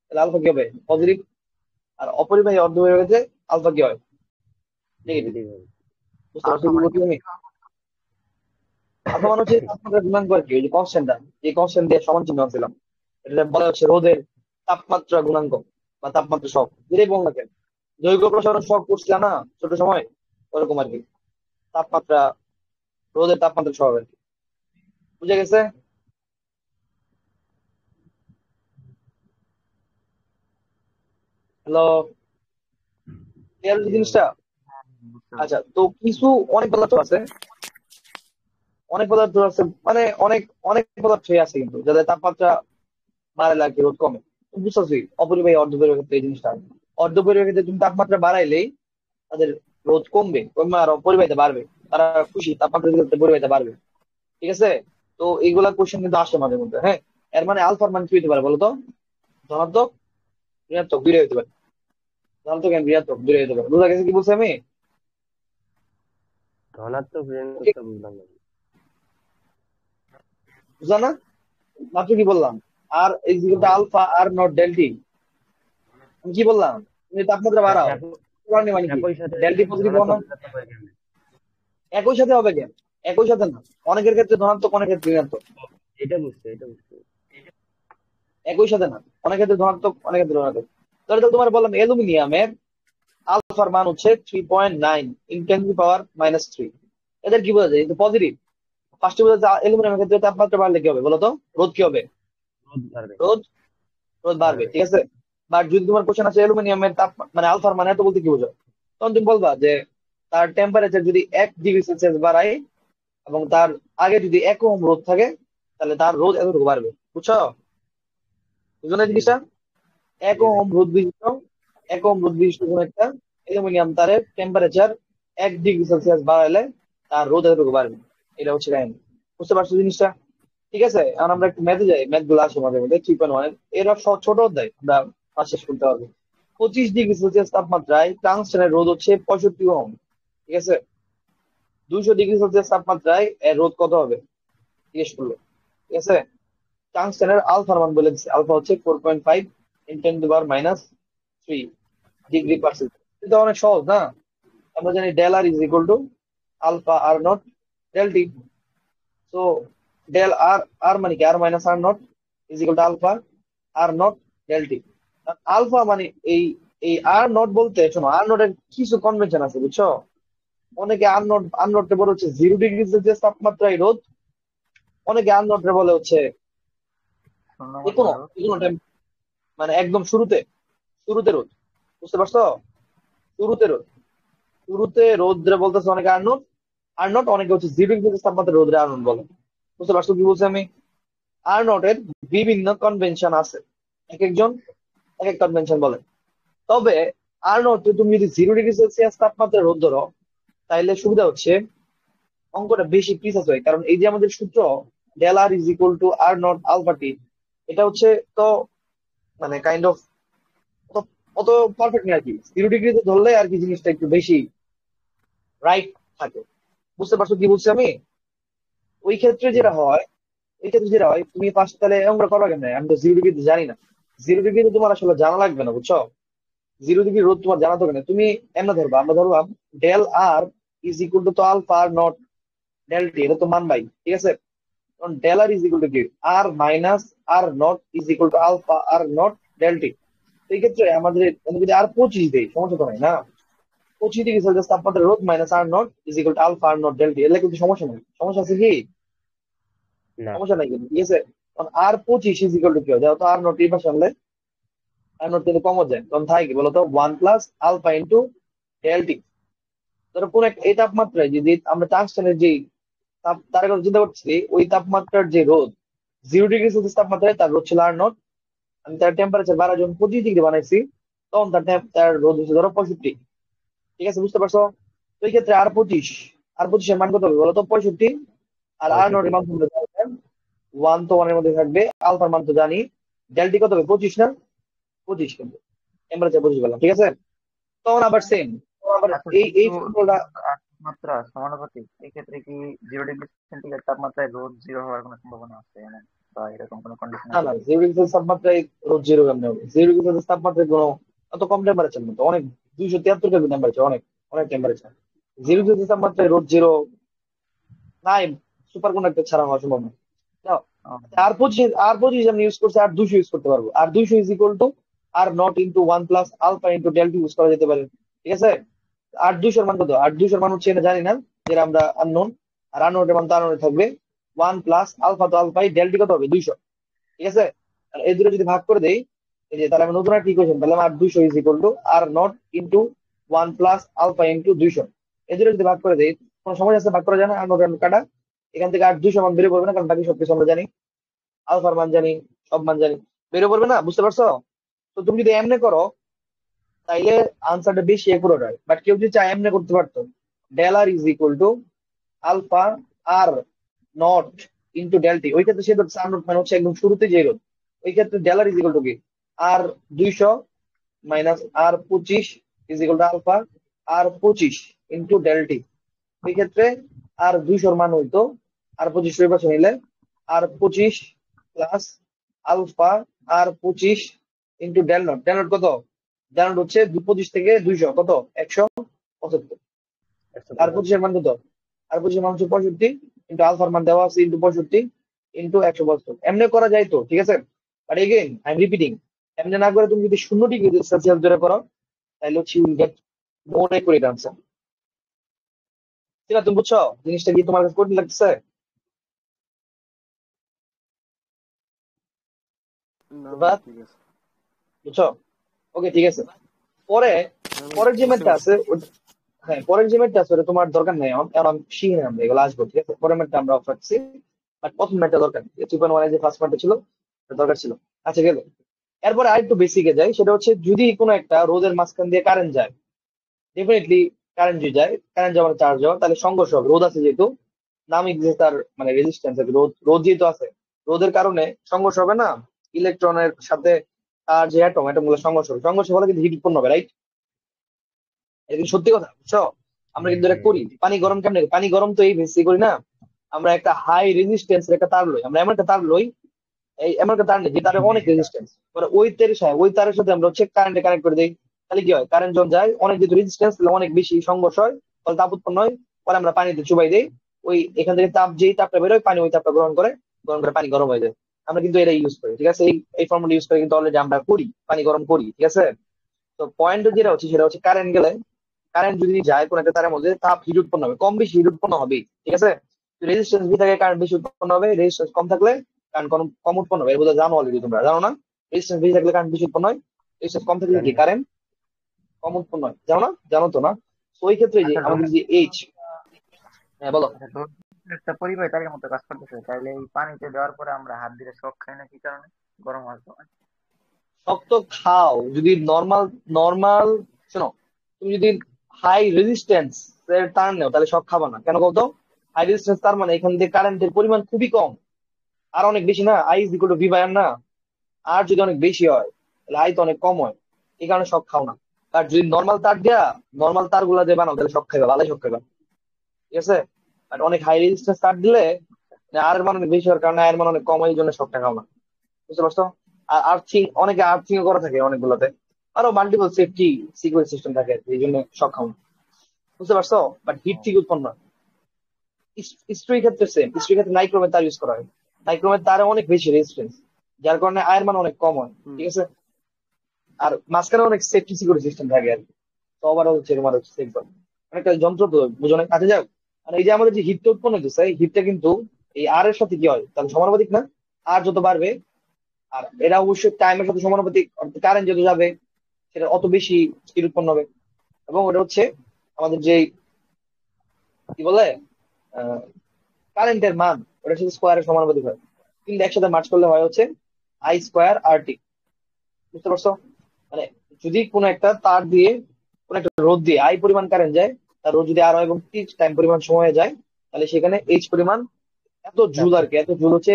S1: তাহলে আলফা কি হবে পজিটিভ। আর অপরিবাহী অর্ধপরিবাহী ক্ষেত্রে আলফা কি হয় নেগেটিভ। বুঝতে পারছো কি বলছি আমি? আলফা মানে হচ্ছে তাপমাত্রা গুণাঙ্ক আর কি, ওই যে কনস্ট্যান্টটা, এই কনস্ট্যান্ট দিয়ে সমান চিহ্ন ছিলাম, এটা বলা হচ্ছে রোদের তাপমাত্রা গুণাঙ্ক বা তাপমাত্রা শক, যেটাই বল না কেন। দৈর্ঘ্য প্রসারণ শক করছিলাম না ছোট সময়, ওরকম আর কি তাপমাত্রা, রোদের তাপমাত্রা শক আর কি। বুঝে গেছে? হ্যালো, ক্লিয়ার জিনিসটা? আচ্ছা, তো কিছু অনেক পদার্থ আছে, অনেক পদার্থ আছে, মানে অনেক অনেক পদার্থই আছে কিন্তু যাদের তাপমাত্রা বাড়ায় লাগে রোদ কমে। তুমি বুঝতেছি অপরিবাহী অর্ধপরিবাহী ক্ষেত্রে এই জিনিসটা, অর্ধপরিবাহী ক্ষেত্রে তুমি তাপমাত্রা বাড়াইলেই তাদের রোদ কমবে, কমবে আর অপরিবাহিতা বাড়বে, তারা খুশি তাপমাত্রা দিলে পরিবাহিতা বাড়বে। ঠিক আছে? তো এইগুলা কোশ্চেন কিন্তু আসে মাঝে মধ্যে। হ্যাঁ, এর মানে আলফার মান কি হতে পারে বলতো? ধনাত্মক, ঋণাত্মক দুইটাই হতে পারে। ধনাত্মক এবং ঋণাত্মক দুইটাই হতে পারে। বুঝা গেছে কি বলছি আমি?
S4: ধনাত্মক ঋণাত্মক বুঝলাম না।
S1: বুঝলা না? মাত্র কি বললাম? আর এই যেটা আলফা আর নট ডেল্টি, আমি কি বললাম? তুমি তাপমাত্রা বাড়াও, মানে কি
S4: একই সাথে
S1: ডেল্টি পজিটিভ হওয়া না?
S4: ধনাত্মক ঋণাত্মক হয় কেন?
S1: একই সাথে হবে কেন? একই সাথে না, অনেকের ক্ষেত্রে ধনাত্মক অনেকের ক্ষেত্রে ঋণাত্মক।
S4: এটা বুঝতে
S1: একই সাথে না, অনেক ক্ষেত্রে ধনাত্মক অনেক ক্ষেত্রে ঋণাত্মক। তাহলে তো তোমার বললাম অ্যালুমিনিয়ামের আলফার মান হচ্ছে 3.9 × 10⁻³ এদের কি বোঝা যায়? কিন্তু পজিটিভ। ফার্স্টে বোঝা যায় অ্যালুমিনিয়ামের ক্ষেত্রে তাপমাত্রা বাড়লে কি হবে বলতো? রোদ কি হবে?
S4: রোদ বাড়বে।
S1: রোদ রোদ বাড়বে। ঠিক আছে? বাট যদি তোমার কোশ্চেন আছে অ্যালুমিনিয়ামের তাপ মানে আলফার মান এত বলতে কি বোঝো, তখন তুমি বলবা যে তার টেম্পারেচার যদি 1 ডিগ্রি সেলসিয়াস বাড়ায় এবং তার আগে যদি 1 ওহম রোদ থাকে তাহলে তার রোদ এতটুকু বাড়বে। বুঝছো? বুঝো না জিনিসটা? 1 ওহম রোদ বিশিষ্ট কোন একটা অ্যালুমিনিয়াম তারের টেম্পারেচার 1 ডিগ্রি সেলসিয়াস বাড়াইলে তার রোদ এতটুকু বাড়বে। এটা হচ্ছে কাহিনী। বুঝতে পারছো জিনিসটা? ঠিক আছে, এখন আমরা একটু ম্যাথে যাই, ম্যাথ গুলো আসে মাঝে মধ্যে 3.1 এর ছোট অধ্যায় আমরা পাস শেষ করতে পারবো। 25 ডিগ্রি সেলসিয়াস তাপমাত্রায় টাংস্টেনের রোদ হচ্ছে 65 ওহম। ঠিক আছে? 200 ডিগ্রি সেলসিয়াস তাপমাত্রায় এর রোধ কত হবে জিজ্ঞেস করলো। ঠিক আছে? টাংস্টেনের আলফার মান বলে দিচ্ছে, আলফা হচ্ছে 4.5 × 10⁻³ ডিগ্রি পার সেকেন্ড। এটা অনেক সহজ না? আমরা জানি del R is equal to alpha R not del T. So del R, R মানে কি R minus R not is equal to alpha R not del T. Alpha মানে এই এই আর নট বলতে শোনো, আর নটের কিছু কনভেনশন আছে বুঝছো? অনেকে আর নটকে বলে হচ্ছে 0 ডিগ্রি সেলসিয়াস তাপমাত্রায় রোধ, অনেকে আর নটকে বলে হচ্ছে
S3: 0
S1: যেকোনো
S3: মাত্রা
S1: যেকোনো টাইম, মানে একদম শুরুতে শুরুতে রোধ। বুঝতে পারছো? শুরুতে রোধ, শুরুতে রোদ্রে বলতেছে অনেকে আর নট, আর নট অনেকে হচ্ছে 0 ডিগ্রি সেলসিয়াস তাপমাত্রা রোদ্রে আর নট বলে। বুঝতে পারছো কি বলছি আমি? আর নটের বিভিন্ন কনভেনশন আছে, এক একজন এক এক কনভেনশন বলে। তবে আর নট তুমি যদি 0 ডিগ্রি সেলসিয়াস তাপমাত্রা রোদ ধরো, তাইলে সুবিধা হচ্ছে অঙ্কটা বেশি প্রিসাইজ হয়, কারণ এই যে আমাদের সূত্র del R is equal to R not alpha T, এটা হচ্ছে তো মানে কাইন্ড অফ অত অত পারফেক্ট না আর কি। 0 ডিগ্রিতে ধরলে আর কি জিনিসটা একটু বেশি রাইট থাকে। বুঝতে পারছো কি বলছি আমি? ওই ক্ষেত্রে যেটা হয়, ওই ক্ষেত্রে যেটা হয় তুমি পাঁচ তাহলে অঙ্কটা করবা কেন? আমি তো 0 ডিগ্রিতে জানি না। 0 ডিগ্রিতে তোমার আসলে জানা লাগবে না বুঝছো? 0 ডিগ্রি রোদ তোমার জানা দরকার নেই। তুমি এমন ধরবা, আমরা ধরলাম del R is equal to তো alpha R not del T, এটা তো মানবাই। ঠিক আছে? কারণ del R is equal to কি R minus R not is equal to alpha R not del T. এই ক্ষেত্রে আমাদের আমি যদি আর 25 দেই সমস্যা তো নাই না? 25 ডিগ্রি সেলসিয়াস তাপমাত্রা রোদ minus R not is equal to alpha R not del T, এলে কিন্তু সমস্যা নেই। সমস্যা আছে কি?
S4: না।
S1: সমস্যা নাই কিন্তু। ঠিক আছে? কারণ আর 25 ইজ ইকুয়াল টু কি হয়, যেহেতু আর নট এই পাশে আনলে আর নট কিন্তু কমন যায়, তখন থাকে কি বলতো 1 + আলফা ইন্টু ডেল টি। ধরো কোন একটা এই তাপমাত্রায় যদি আমরা টাংস্টেনের যে তার কথা চিন্তা করছি, ওই তাপমাত্রার যে রোদ 0 ডিগ্রি সেলসিয়াস তাপমাত্রায় তার রোদ ছিল আর নট, আমি তার টেম্পারেচার বাড়া যখন 25 ডিগ্রি বানাইছি, তখন তার রোদ হচ্ছে ধরো 65। ঠিক আছে? বুঝতে পারছো? তো এই ক্ষেত্রে আর 25 এর মান কত হবে বলো তো? 65। আর আর
S4: 65।
S1: নটের মান তোমরা জানো, 1 মধ্যে থাকবে, আলফার মান তো জানি, ডেলটি কত হবে? 25 না? 25 কিন্তু টেম্পারেচার 25 বললাম। ঠিক আছে? তখন আবার সেম, আবার
S3: আচ্ছা,
S1: এই এই
S3: যেহেতু
S1: ফর্মুলাটা।
S3: আর তাপমাত্রা সমানুপাতিক, এক্ষেত্রে কি 0 ডিগ্রি সেন্টিগ্রেড তাপমাত্রায় রোদ 0 হওয়ার কোনো সম্ভাবনা আছে এমন, বা এরকম কোনো কন্ডিশন
S1: না
S3: আছে
S1: না,
S3: কি?
S1: 0 ডিগ্রি সেলসিয়াস তাপমাত্রায় রোদ 0 কেমনে হবে? 0 ডিগ্রি সেলসিয়াস তাপমাত্রায় কোনো অত কম টেম্পারেচার না তো, অনেক 273 টেম্পারেচার, অনেক অনেক টেম্পারেচার। 0 ডিগ্রি সেলসিয়াস তাপমাত্রায় রোদ 0 নাই, সুপার কন্ডাক্টর ছাড়া হওয়া সম্ভব না। নাও,
S3: ও,
S1: আর পঁচিশ আমি ইউজ করছি, আর 200 ইউজ করতে পারবো। R 200 is equal to R not into 1 + alpha into delta use করা যেতে পারে। ঠিক আছে? 8 200 মান কত? 8 200 মান হচ্ছে এটা জানি না, যেটা আমরা আননোন। আর আননোনের মান তো আননোনে থাকবে। 1 + আলফা তো আলফাই, ডেল্টা কত হবে? 200। ঠিক আছে? আর এই দুটো যদি ভাগ করে দেই, এই যে তাহলে আমি নতুন একটা ইকুয়েশন পেলাম, 8 200 is equal to R not into 1 + alpha into 200। এই দুটো যদি ভাগ করে দেই, কোনো সমস্যা আছে ভাগ করা যায় না? আর নট কাটা, এখান থেকে 8 200 মান বেরিয়ে পড়বে না, কারণ বাকি সবকিছু আমরা জানি, আলফার মান জানি, সব মান জানি, বেরিয়ে পড়বে না? বুঝতে পারছো? তো তুমি যদি এমনে করো, তাইলে আনসারটা বেশি একুরেট হয়। বাট কেউ যদি চায় এমনে করতে পারতো, del R is equal to alpha R not into del T. ওই ক্ষেত্রে সে ধরছে আর নট মানে হচ্ছে একদম শুরুতে যে রোধ, ওই ক্ষেত্রে del R is equal to কি R 200 minus R 25 is equal to alpha R 25 into del T. এই ক্ষেত্রে আর 200 মান হইতো আর 25 ওই পাশে নিলে R 25 plus alpha R 25 into del not. Del not কত? ডেল নট হচ্ছে 25 থেকে 200 কত? 175। আর 25 এর মান কত? আর 25 এর মান হচ্ছে 65 ইন্টু আলফার মান দেওয়া আছে ইন্টু 65 ইন্টু 175। এমনি করা যায় তো, ঠিক আছে? But again I am repeating, এমনি না করে তুমি যদি 0 ডিগ্রি সেলসিয়াস ধরে করো, তাহলে হচ্ছে you will get more accurate answer. ঠিক আছে? তুমি বুঝছো জিনিসটা কি? তোমার কাছে কঠিন লাগতেছে?
S5: না ভাই,
S1: বাট
S5: ঠিক আছে।
S1: বুঝছো? ওকে, ঠিক আছে। পরে
S5: না ভাই,
S1: পরের যে
S5: বুঝতে
S1: ম্যাথটা
S5: পারছি।
S1: আছে হ্যাঁ, পরের যে ম্যাথটা আছে ওটা তোমার দরকার নেই, এখন এখন আমি শিখে আমরা এগুলো আসবো। ঠিক আছে? পরের ম্যাথটা আমরা অফ রাখছি, বাট প্রথম ম্যাথটা দরকার। 2.1 যে ফার্স্ট ম্যাথটা ছিল ওটা দরকার ছিল। আচ্ছা, গেল। এরপরে আরেকটু বেসিকে যাই, সেটা হচ্ছে যদি কোনো একটা রোদের মাঝখান দিয়ে কারেন্ট যায়, ডেফিনেটলি কারেন্ট যদি যায়, কারেন্ট যাওয়ার চার্জ যাওয়া, তাহলে সংঘর্ষ হবে। রোদ আছে যেহেতু, নামিক যে তার মানে রেজিস্ট্যান্স আছে, রোদ রোদ যেহেতু আছে, রোদের কারণে সংঘর্ষ হবে না? ইলেকট্রনের সাথে তার যে অ্যাটম গুলো সংঘর্ষ হবে, সংঘর্ষ হলে কিন্তু হিট উৎপন্ন হবে, রাইট? এটা কিন্তু সত্যি কথা, বুঝছো? আমরা কিন্তু এটা করি। পানি গরম কেমনে? পানি গরম তো এই বেশি করি না, আমরা একটা হাই রেজিস্ট্যান্সের একটা তার লই, আমরা এমন একটা তার লই, এই এমন একটা তার নেই যে তারে অনেক রেজিস্ট্যান্স, ওই তারের সাথে আমরা হচ্ছে কারেন্টে কানেক্ট করে দিই। তাহলে কি হয়, কারেন্ট যখন যায় অনেক যেহেতু রেজিস্ট্যান্স, তাহলে অনেক বেশি সংঘর্ষ হয়, ফলে তাপ উৎপন্ন হয়। পরে আমরা পানিতে চুবাই দিই, ওই এখান থেকে তাপ, যেই তাপটা বেরোয় পানি ওই তাপটা গ্রহণ করে পানি গরম হয়ে যায়। আমরা কিন্তু এটা ইউজ করি, ঠিক আছে, এই ফর্মুলা ইউজ করে কিন্তু অলরেডি আমরা করি, পানি গরম করি, ঠিক আছে। তো পয়েন্ট যেটা হচ্ছে সেটা হচ্ছে কারেন্ট গেলে, কারেন্ট যদি যায় কোন একটা তারের মধ্যে, তাপ হিট উৎপন্ন হবে, কম বেশি হিট উৎপন্ন হবে, ঠিক আছে। রেজিস্ট্যান্স বেশি থাকে কারেন্ট বেশি উৎপন্ন হবে, রেজিস্ট্যান্স কম থাকলে কারেন্ট কম কম উৎপন্ন হবে। এর বোধহয় জানো অলরেডি, তোমরা জানো না? রেজিস্ট্যান্স বেশি থাকলে কারেন্ট বেশি উৎপন্ন হয়, রেজিস্ট্যান্স কম থাকলে
S4: জানি
S1: কি
S4: না।
S1: কারেন্ট কম উৎপন্ন হয়, জানো না? জানো তো না? তো ওই ক্ষেত্রে যে
S3: আচ্ছা
S1: আমাদের যে এইচ, হ্যাঁ বলো।
S3: আচ্ছা রোদ একটা পরিবাহী তারের মতো কাজ করতেছে, তাইলে এই পানিতে দেওয়ার পরে আমরা হাত দিলে শক খাই না কি কারণে? গরম হওয়ার সময়।
S1: শক্ত খাও যদি নর্মাল, নর্মাল শোনো, তুমি যদি হাই রেজিস্ট্যান্স এর তার নেও তাহলে শক খাবা না, কেন বলতো? হাই রেজিস্ট্যান্স তার মানে এখান থেকে কারেন্টের পরিমাণ খুবই কম, আর অনেক বেশি না, I is equal to V by R না। আর যদি অনেক বেশি হয় তাহলে আই তো অনেক কম হয়, এই কারণে শক খাও না। আর যদি নর্মাল তার দেয়া, নর্মাল তার গুলা দিয়ে বানাও তাহলে শক খাইবা, ভালোই শক খাইবা, ঠিক আছে। আর অনেক হাই রেজিস্ট্যান্স তার দিলে আর এর মান অনেক বেশি হওয়ার কারণে এর মান অনেক কম হয়, এই জন্য শকটা খাও না, বুঝতে পারছো? আর আর্থিং, অনেকে আর্থিং করা থাকে অনেকগুলোতে, আরো মাল্টিপল সেফটি সিকিউরিটি সিস্টেম থাকে, এই জন্য সক্ষম, বুঝতে পারছো? বাট হিট থেকে উৎপন্ন হয়। স্ত্রীর ক্ষেত্রে সেম, স্ত্রীর ক্ষেত্রে নাইক্রোমের তার ইউজ করা হয়, নাইক্রোমের তারে অনেক বেশি রেজিস্ট্যান্স, যার কারণে আয়ের মান অনেক কম হয়, ঠিক আছে। আর মাঝখানে অনেক সেফটি সিকিউরিটি সিস্টেম থাকে আর কি। তো ওভারঅল হচ্ছে তোমার হচ্ছে সেফ, অনেকটা যন্ত্র তো বুঝো না কাজে যাও। আর এই যে আমাদের যে হিটটা উৎপন্ন হচ্ছে, এই হিটটা কিন্তু এই আর এর সাথে কি হয় তাহলে সমানুপাতিক না? আর যত বাড়বে, আর এরা অবশ্যই টাইমের সাথে সমানুপাতিক, কারেন্ট যত যাবে সেটা অত বেশি হিট উৎপন্ন হবে। এবং ওটা হচ্ছে আমাদের যে কি বলে কারেন্টের মান, ওটার সাথে স্কোয়ারের সমানুপাতিক হয়, কিন্তু একসাথে মার্চ করলে হয় হচ্ছে আই স্কোয়ার আর টি, বুঝতে পারছো? মানে যদি কোনো একটা তার দিয়ে, কোনো একটা রোদ দিয়ে আই পরিমাণ কারেন্ট যায়, তার রোদ যদি আরো এবং টি টাইম পরিমাণ সময়ে যায়, তাহলে সেখানে এইচ পরিমাণ, এত জুল আর কি, এত জুল হচ্ছে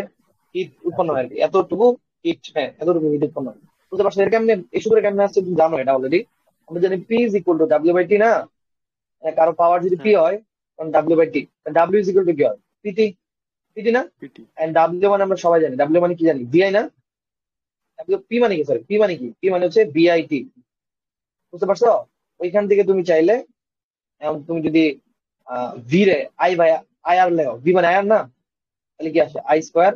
S1: হিট উৎপন্ন হয় আর কি, এতটুকু হিট, হ্যাঁ এতটুকু হিট উৎপন্ন হয়, বুঝতে পারছো? এর কেমনে, এই সূত্রে কেমনে আসছে তুমি জানো এটা অলরেডি। আমরা জানি P is equal to W by T না? কারো পাওয়ার যদি পি হয় তখন W by T, W is equal to কি হয়? পিটি, পিটি না?
S5: পিটি।
S1: এন্ড ডাব্লিউ মানে আমরা সবাই জানি, ডাব্লিউ মানে কি জানি, বিআই না? ডাব্লিউ পি মানে কি, সরি পি মানে কি, পি মানে হচ্ছে বিআইটি, বুঝতে পারছো? ওইখান থেকে তুমি চাইলে, এখন তুমি যদি ভি রে আই বাই আই আর লেও, ভি মানে আই আর না, তাহলে কি আসে আই স্কোয়ার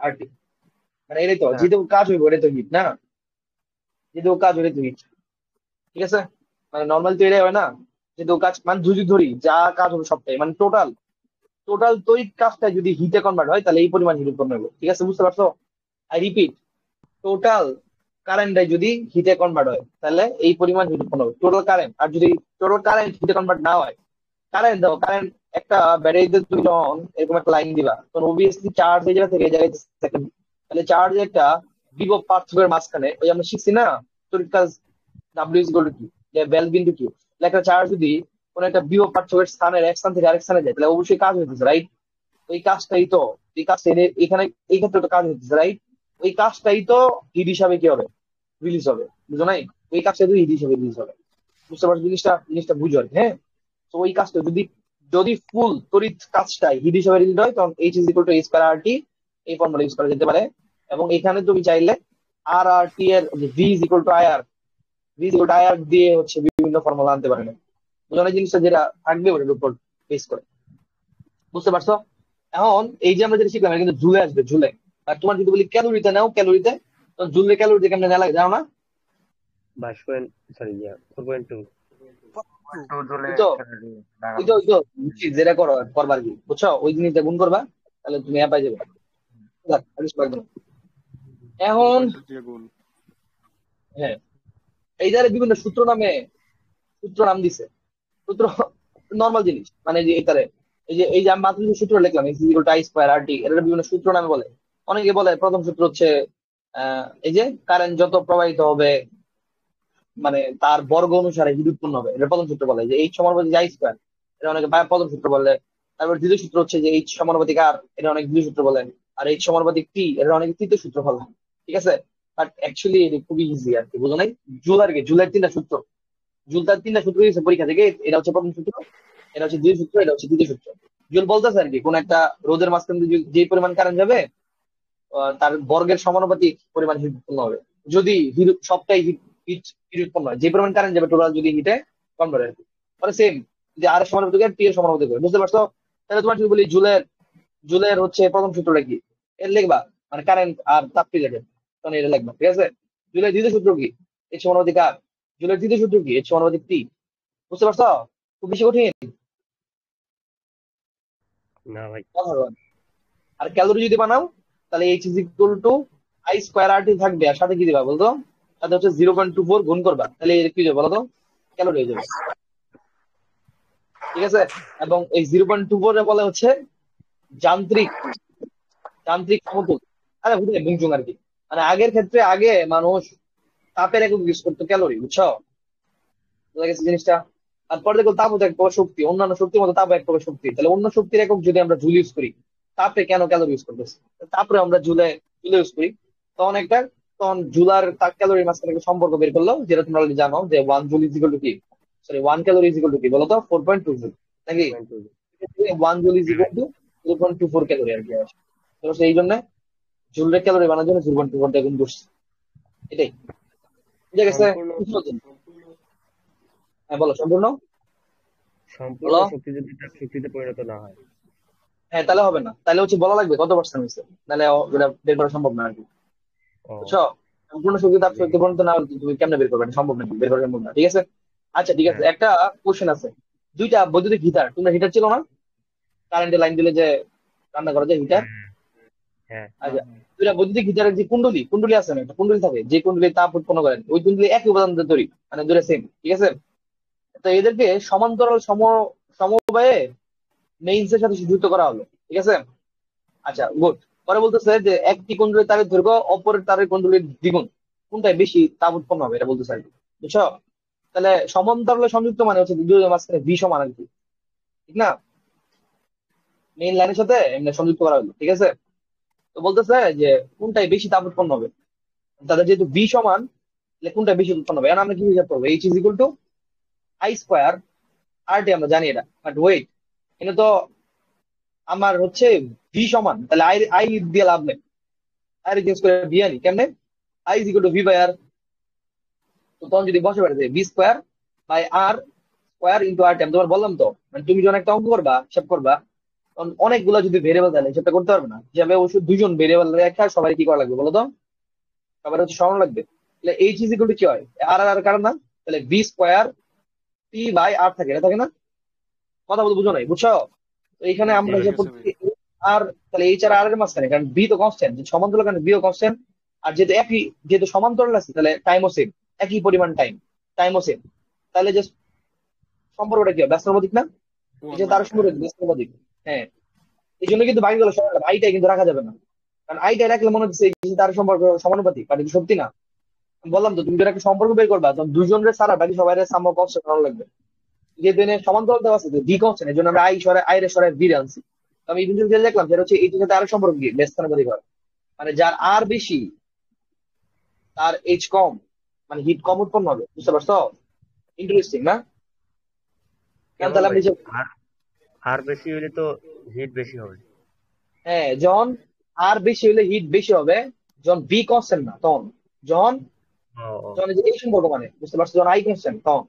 S1: আর টি, মানে এটাই তো যেহেতু কাজ হইব, এটাই তো হিট না? যেহেতু কাজ হইলে তো হিট, ঠিক আছে। মানে নর্মাল তো এটাই হয় না, যেহেতু কাজ মানে যদি ধরি যা কাজ হবে সবটাই, মানে টোটাল টোটাল তড়িৎ কাজটা যদি হিটে কনভার্ট হয় তাহলে এই পরিমাণ হিট উৎপন্ন হবে, ঠিক আছে, বুঝতে পারছো? আই রিপিট, টোটাল কারেন্টটাই যদি হিটে কনভার্ট হয় তাহলে এই পরিমাণ হিট উৎপন্ন হবে টোটাল কারেন্ট। আর যদি টোটাল কারেন্ট হিটে কনভার্ট না হয়, কারেন্ট দাও, কারেন্ট একটা ব্যাটারিতে তুমি যখন এরকম একটা লাইন দিবা তখন অবভিয়াসলি চার্জ এই জায়গা থেকে এই জায়গায় সেকেন্ড, তাহলে চার্জের একটা বিভব পার্থক্যের মাঝখানে, ওই আমরা শিখছি না তড়িৎ কাজ ডাব্লিউ ইজ ইকুয়াল টু কি, ভ্যালভ ইনটু কিউ, একটা চার্জ যদি কোন একটা বিভব পার্থক্যের স্থানের এক স্থান থেকে আরেক স্থানে যায় তাহলে অবশ্যই কাজ হইতেছে, রাইট? ওই কাজটাই তো, এই কাজটা এখানে এই ক্ষেত্রে তো কাজ হইতেছে, রাইট? ওই কাজটাই তো হিট হিসাবে কি হবে, রিলিজ হবে, বুঝো নাই? ওই কাজটা তো হিট হিসাবে রিলিজ হবে, বুঝতে পারছো? জিনিসটা জিনিসটা বুঝো আর কি, হ্যাঁ। তো ওই কাজটা যদি, যদি ফুল তড়িৎ কাজটাই হিট হিসাবে রিলিজ হয় তখন H is equal to H square R T, এই ফর্মুলা ইউজ করা যেতে পারে। এবং এখানে তুমি চাইলে আর আর টি এর V is equal to I R, V is equal to I R দিয়ে হচ্ছে বিভিন্ন ফর্মুলা আনতে পারে না, বুঝো না? জিনিসটা যেটা থাকবে ওটার উপর বেস করে, বুঝতে পারছো? এখন এই যে আমরা যেটা শিখলাম এটা কিন্তু জুলে আসবে, জুলে। আর তোমার যদি বলি ক্যালোরিতে নাও, ক্যালোরিতে, তো জুলে ক্যালোরিতে কেমনে নেওয়া লাগে জানো না?
S4: 22 সরি 4.2।
S3: একটু জ্বলে
S1: এই তো ওই তো ওই তো বুঝছি, যেটা করো করবার কি, বুঝছো? ওই জিনিসটা গুণ করবা তাহলে তুমি পাই যাবে। যাক, আর কিছু লাগবে না। এখন
S5: 4.2 দিয়ে গুণ।
S1: হ্যাঁ, এই যে বিভিন্ন সূত্র নামে, সূত্র নাম দিছে, সূত্র নর্মাল জিনিস, মানে যে এটারে এই যে আমি মাত্র যে সূত্র লিখলাম X equal to I square R T, এর বিভিন্ন সূত্র নামে বলে। অনেকে বলে প্রথম সূত্র হচ্ছে এই যে কারেন্ট যত প্রবাহিত হবে মানে তার বর্গ অনুসারে হিট উৎপন্ন হবে, এটা প্রথম সূত্র বলে, যে এইচ সমানুপাতিক আই স্কয়ার, এটা অনেকে প্রথম সূত্র বলে। তারপর দ্বিতীয় সূত্র হচ্ছে যে এইচ সমানুপাতিক আর, এটা অনেক দ্বিতীয় সূত্র বলেন। আর এইচ সমানুপাতিক টি, এটা অনেক তৃতীয় সূত্র বলে, ঠিক আছে। বাট অ্যাকচুয়ালি এটা খুবই ইজি আর কি, বুঝো নাই? জুল আর কি, জুলের তিনটা সূত্র, জুল তার তিনটা সূত্র দিয়েছে পরীক্ষা থেকে, এটা হচ্ছে প্রথম সূত্র, এটা হচ্ছে দ্বিতীয় সূত্র, এটা হচ্ছে তৃতীয় সূত্র। জুল বলতেছে আর কি, কোন একটা রোদের মাঝখান দিয়ে যে পরিমাণ কারেন্ট যাবে তার বর্গের সমানুপাতিক পরিমাণ হিট উৎপন্ন হবে। যদি সবটাই হিট হিট হিট উৎপন্ন হয়, যে পরিমাণ কারেন্ট যাবে টোটাল যদি হিটে কনভার্ট আর কি, মানে সেম যে আর এর সমানুপাতিক আর টি এর সমানুপাতিক হবে, বুঝতে পারছো? তাহলে তোমার যদি বলি জুলের জুলের হচ্ছে প্রথম সূত্রটা কি, এর লিখবা মানে কারেন্ট আর তাপ রিলেটেড, তখন এটা লিখবা, ঠিক আছে? জুলের দ্বিতীয় সূত্র কি, এর সমানুপাতিক আর। জুলের তৃতীয় সূত্র কি, এর সমানুপাতিক টি। বুঝতে পারছো? খুব বেশি কঠিন
S4: না ভাই।
S1: কথা বলো। আর ক্যালোরি যদি বানাও তাহলে H is equal to I square R T থাকবে, আর সাথে কি দিবা বলতো? সাথে হচ্ছে 0.24 গুণ করবা, তাহলে এর কি যাবে বলো তো? ক্যালোরি হয়ে যাবে, ঠিক আছে? এবং এই 0.24 এর বলে হচ্ছে যান্ত্রিক যান্ত্রিক সমতুল। আরে বুঝলে বুঝুন আর কি, মানে আগের ক্ষেত্রে আগে মানুষ তাপের একক ইউজ করতো ক্যালোরি, বুঝছো? বুঝা গেছে জিনিসটা? তারপর দেখো তাপ হচ্ছে এক প্রকার শক্তি, অন্যান্য শক্তির মতো তাপ এক প্রকার শক্তি, তাহলে অন্য শক্তির একক যদি আমরা জুল ইউজ করি, তাপে কেন ক্যালোরি ইউজ করতেছি? তারপরে আমরা জুলে জুলে ইউজ করি, তখন একটা তখন জুল আর তাপ ক্যালোরির মাঝখানে একটা সম্পর্ক বের করলো, যেটা তোমরা already জানো যে 1 জুল ইজ ইকুয়াল টু কি, sorry 1 calorie is equal to কি বলো তো? 4.2 জুল, নাকি? 1 joule is equal to 0.24 calorie আর কি আসে। তো সেই জন্য জুলের ক্যালোরি বানানোর জন্য 0.24 দিয়ে গুণ করছি, এটাই। বুঝা গেছে?
S4: সম্পূর্ণ
S1: হ্যাঁ বলো, সম্পূর্ণ
S4: সম্পূর্ণ
S1: বলো।
S4: শক্তি যদি তাপ শক্তিতে পরিণত না হয়।
S1: হ্যাঁ তাহলে হবে না, তাহলে হচ্ছে বলা লাগবে কত পার্সেন্ট হয়েছে, নাহলে এটা বের করা সম্ভব না আর কি,
S4: ও
S1: বুঝছো? সম্পূর্ণ শক্তি তাপ শক্তি পর্যন্ত না হলে তুমি কেমনে বের করবে? এটা সম্ভব নাকি, বের করা সম্ভব না, ঠিক আছে? আচ্ছা ঠিক আছে,
S4: হ্যাঁ
S1: একটা কোশ্চেন আছে। দুইটা বৈদ্যুতিক হিটার, তোমরা হিটার ছিল না, কারেন্টের লাইন দিলে যে রান্না করা যায় হিটার?
S4: হ্যাঁ হ্যাঁ
S1: আচ্ছা, দুইটা বৈদ্যুতিক হিটারের যে কুণ্ডলী কুণ্ডলী আছে না, একটা কুণ্ডলী থাকে, যে কুণ্ডলী তাপ উৎপন্ন করেন, ওই কুণ্ডলী একই উপাদান দিয়ে তৈরি, মানে দুটো সেম, ঠিক আছে? তো এদেরকে সমান্তরাল সমবায়ে মেইনস এর সাথে যুক্ত করা হলো, ঠিক আছে? আচ্ছা গুড। পরে বলতেছে যে একটি কুণ্ডলীর তারের দৈর্ঘ্য অপরের তারের কুণ্ডলীর দ্বিগুণ, কোনটায় বেশি তাপ উৎপন্ন হবে, এটা বলতেছে আর কি, বুঝছো? তাহলে সমান্তরালে সংযুক্ত মানে হচ্ছে দুজনের মাঝখানে ভি সমান আর কি, ঠিক না? মেইন লাইনের সাথে এমনি সংযুক্ত করা হলো, ঠিক আছে? তো বলতেছে যে কোনটায় বেশি তাপ উৎপন্ন হবে, তাদের যেহেতু ভি সমান, তাহলে কোনটা বেশি উৎপন্ন হবে? এখন আমরা কি হিসাব করবো? H is equal to I square R T, আমরা জানি এটা, বাট ওয়েট, এটা তো আমার হচ্ছে ভি সমান, তাহলে আই আই দিয়ে লাভ নেই, আই রিডিউস করে ভি আনি কেমনে? I is equal to V by R. তো তখন যদি বসে পারে V square by R square into R T, আমি তোমার বললাম তো, মানে তুমি যখন একটা অঙ্ক করবা হিসাব করবা, তখন অনেকগুলো যদি ভেরিয়েবল তাহলে হিসাবটা করতে পারবে না, হিসাবে অবশ্যই দুজন ভেরিয়েবল রেখা সবাই কি করা লাগবে বলো তো? সবার হচ্ছে সমান লাগবে। তাহলে এইচ ইজ ইকুয়াল টু কি হয়? আর আর আর কারণ না, তাহলে ভি স্কোয়ার টি বাই আর থাকে, এটা থাকে না? কথা বলতে বুঝো নাই, বুঝছো? তো এখানে আমরা
S5: বুঝা
S1: হিসাব
S5: গেছে
S1: করছি
S5: ভাই।
S1: আর, তাহলে এইচ আর আর এর মাঝখানে, কারণ বি তো কনস্ট্যান্ট, সমান্তরাল কারণে বিও কনস্ট্যান্ট, আর যেহেতু একই, যেহেতু সমান্তরাল আছে তাহলে টাইমও সেম, একই পরিমাণ টাইমও সেম, তাহলে যে সম্পর্কটা কি হবে? ব্যস্তানুপাতিক না? এই
S5: ওয়ান
S1: যে
S5: বাই
S1: তার
S5: আর,
S1: সম্পর্ক ব্যস্তানুপাতিক। হ্যাঁ, এই জন্য কিন্তু বাকিগুলো সমান, আইটা কিন্তু রাখা যাবে না, কারণ আইটা রাখলে মনে হচ্ছে এই যে তার সম্পর্ক সমানুপাতিক, বাট এটা সত্যি না। আমি বললাম তো, তুমি যদি একটা সম্পর্ক বের করবা তখন দুজনের ছাড়া বাকি সবাই সাম্য কনস্ট্যান্ট ভালো লাগবে। যে দিনে সমান্তরাল দেওয়া আছে ডি কনস্ট্যান্ট, এই জন্য আমরা আই রে সরাই বি রে আনছি। তো আমি ইভেন্টুয়ালি যেটা দেখলাম সেটা হচ্ছে এইটার সাথে আরো সম্পর্ক কি ব্যস্তানুপাতিক হয়, মানে যার আর বেশি তার এইচ কম, মানে হিট কম উৎপন্ন হবে, বুঝতে পারছো? ইন্টারেস্টিং না? কেন
S4: কেমন
S1: তাহলে
S4: ভাই?
S1: আপনি যে,
S4: আর আর বেশি হইলে তো হিট বেশি হবে।
S1: হ্যাঁ যখন আর বেশি হলে হিট বেশি হবে, যখন বি কনস্ট্যান্ট না তখন, যখন
S4: ও ও
S1: যখন এই যে এই সম্পর্ক, মানে বুঝতে পারছো, যখন আই কনস্ট্যান্ট তখন,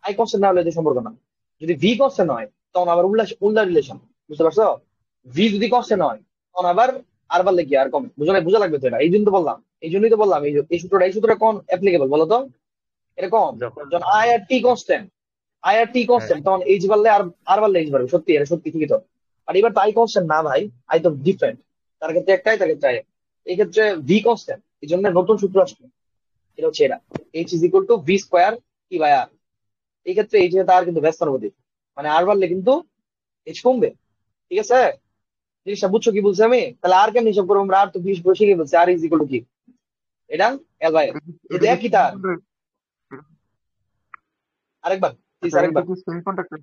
S1: আই কনস্ট্যান্ট না হলে যে সম্পর্ক না। যদি ভি কনস্ট্যান্ট হয় তখন আবার উল্টা রিলেশন, বুঝতে পারছো? ভি যদি কনস্ট্যান্ট হয় তখন আবার আর বাড়লে কি আর কমে, বোঝা লাগবে তো এটা, এই জন্য তো বললাম, এই জন্যই তো বললাম এই সূত্রটা কোন অ্যাপ্লিকেবল বলো তো? এরকম
S4: যখন
S1: যখন I R T constant, I R T
S4: হ্যাঁ
S1: কনস্ট্যান্ট তখন এইচ বাড়লে আর বাড়লে এইচ বাড়বে, সত্যি এটা সত্যি, ঠিকই তো। আর এবার তো আই কনস্ট্যান্ট না ভাই, আই তো ডিফারেন্ট, তার ক্ষেত্রে একটাই, তার ক্ষেত্রে এই ক্ষেত্রে ভি কনস্ট্যান্ট, এই জন্য নতুন সূত্র আসবে, এটা হচ্ছে এটা, H is equal to V square T by R. এই ক্ষেত্রে এইচ তার কিন্তু ব্যস্তানুপাতিক, মানে আর বাড়লে কিন্তু এইচ কমবে, ঠিক আছে? জিনিসটা বুঝছো কি বলছি আমি? তাহলে আর কেমন হিসাব করবো আমরা? আর তো 20 বসে গিয়ে বলছি আর ইজ ইকুয়াল টু কি, এটা এল বাই এল, যেহেতু
S3: এটা কি
S1: একই তার। আরেকবার প্লিজ,
S3: আচ্ছা, এটা
S1: আরেকবার।
S3: কি সেমিকন্ডাক্টর,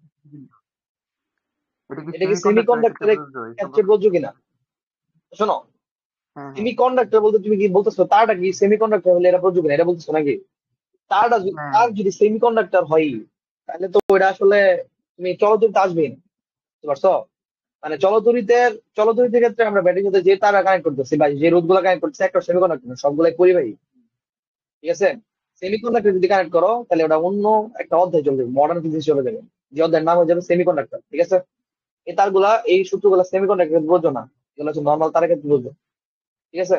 S3: এটা কি
S1: এটা কি
S3: সেমিকন্ডাক্টরের ক্ষেত্রে
S1: সেমিকন্ডাক্টরের
S3: প্রযোজ্য এই
S1: ক্ষেত্রে
S3: কথাটা?
S1: প্রযোজ্য কিনা? শোনো,
S3: হ্যাঁ হ্যাঁ
S1: সেমিকন্ডাক্টর বলতে তুমি কি বলতেছো? তারটা কি সেমিকন্ডাক্টর হলে এটা প্রযোজ্য না, এটা বলতেছো নাকি? তারটা
S3: হ্যাঁ
S1: তার যদি সেমিকন্ডাক্টর হয় তাহলে তো ওইটা আসলে তুমি চলতরিতে আসবেই না, বুঝতে পারছো? মানে চলতরিতের ক্ষেত্রে আমরা ব্যাটারির সাথে যে তারা কানেক্ট করতেছি বা যে রোধ গুলা কানেক্ট করতেছি একটা সেমিকন্ডাক্টর, সবগুলাই পরিবাহী, ঠিক আছে? সেমিকন্ডাক্টর যদি কানেক্ট করো তাহলে ওটা অন্য একটা অধ্যায় চলে যাবে, মডার্ন ফিজিক্স চলে যাবে, যে অধ্যায়ের নাম হয়ে যাবে সেমিকন্ডাক্টর, ঠিক আছে? এই তারগুলা, এই সূত্রগুলা সেমিকন্ডাক্টর বোঝো না, এগুলো হচ্ছে নর্মাল তারের ক্ষেত্রে বুঝবে, ঠিক আছে?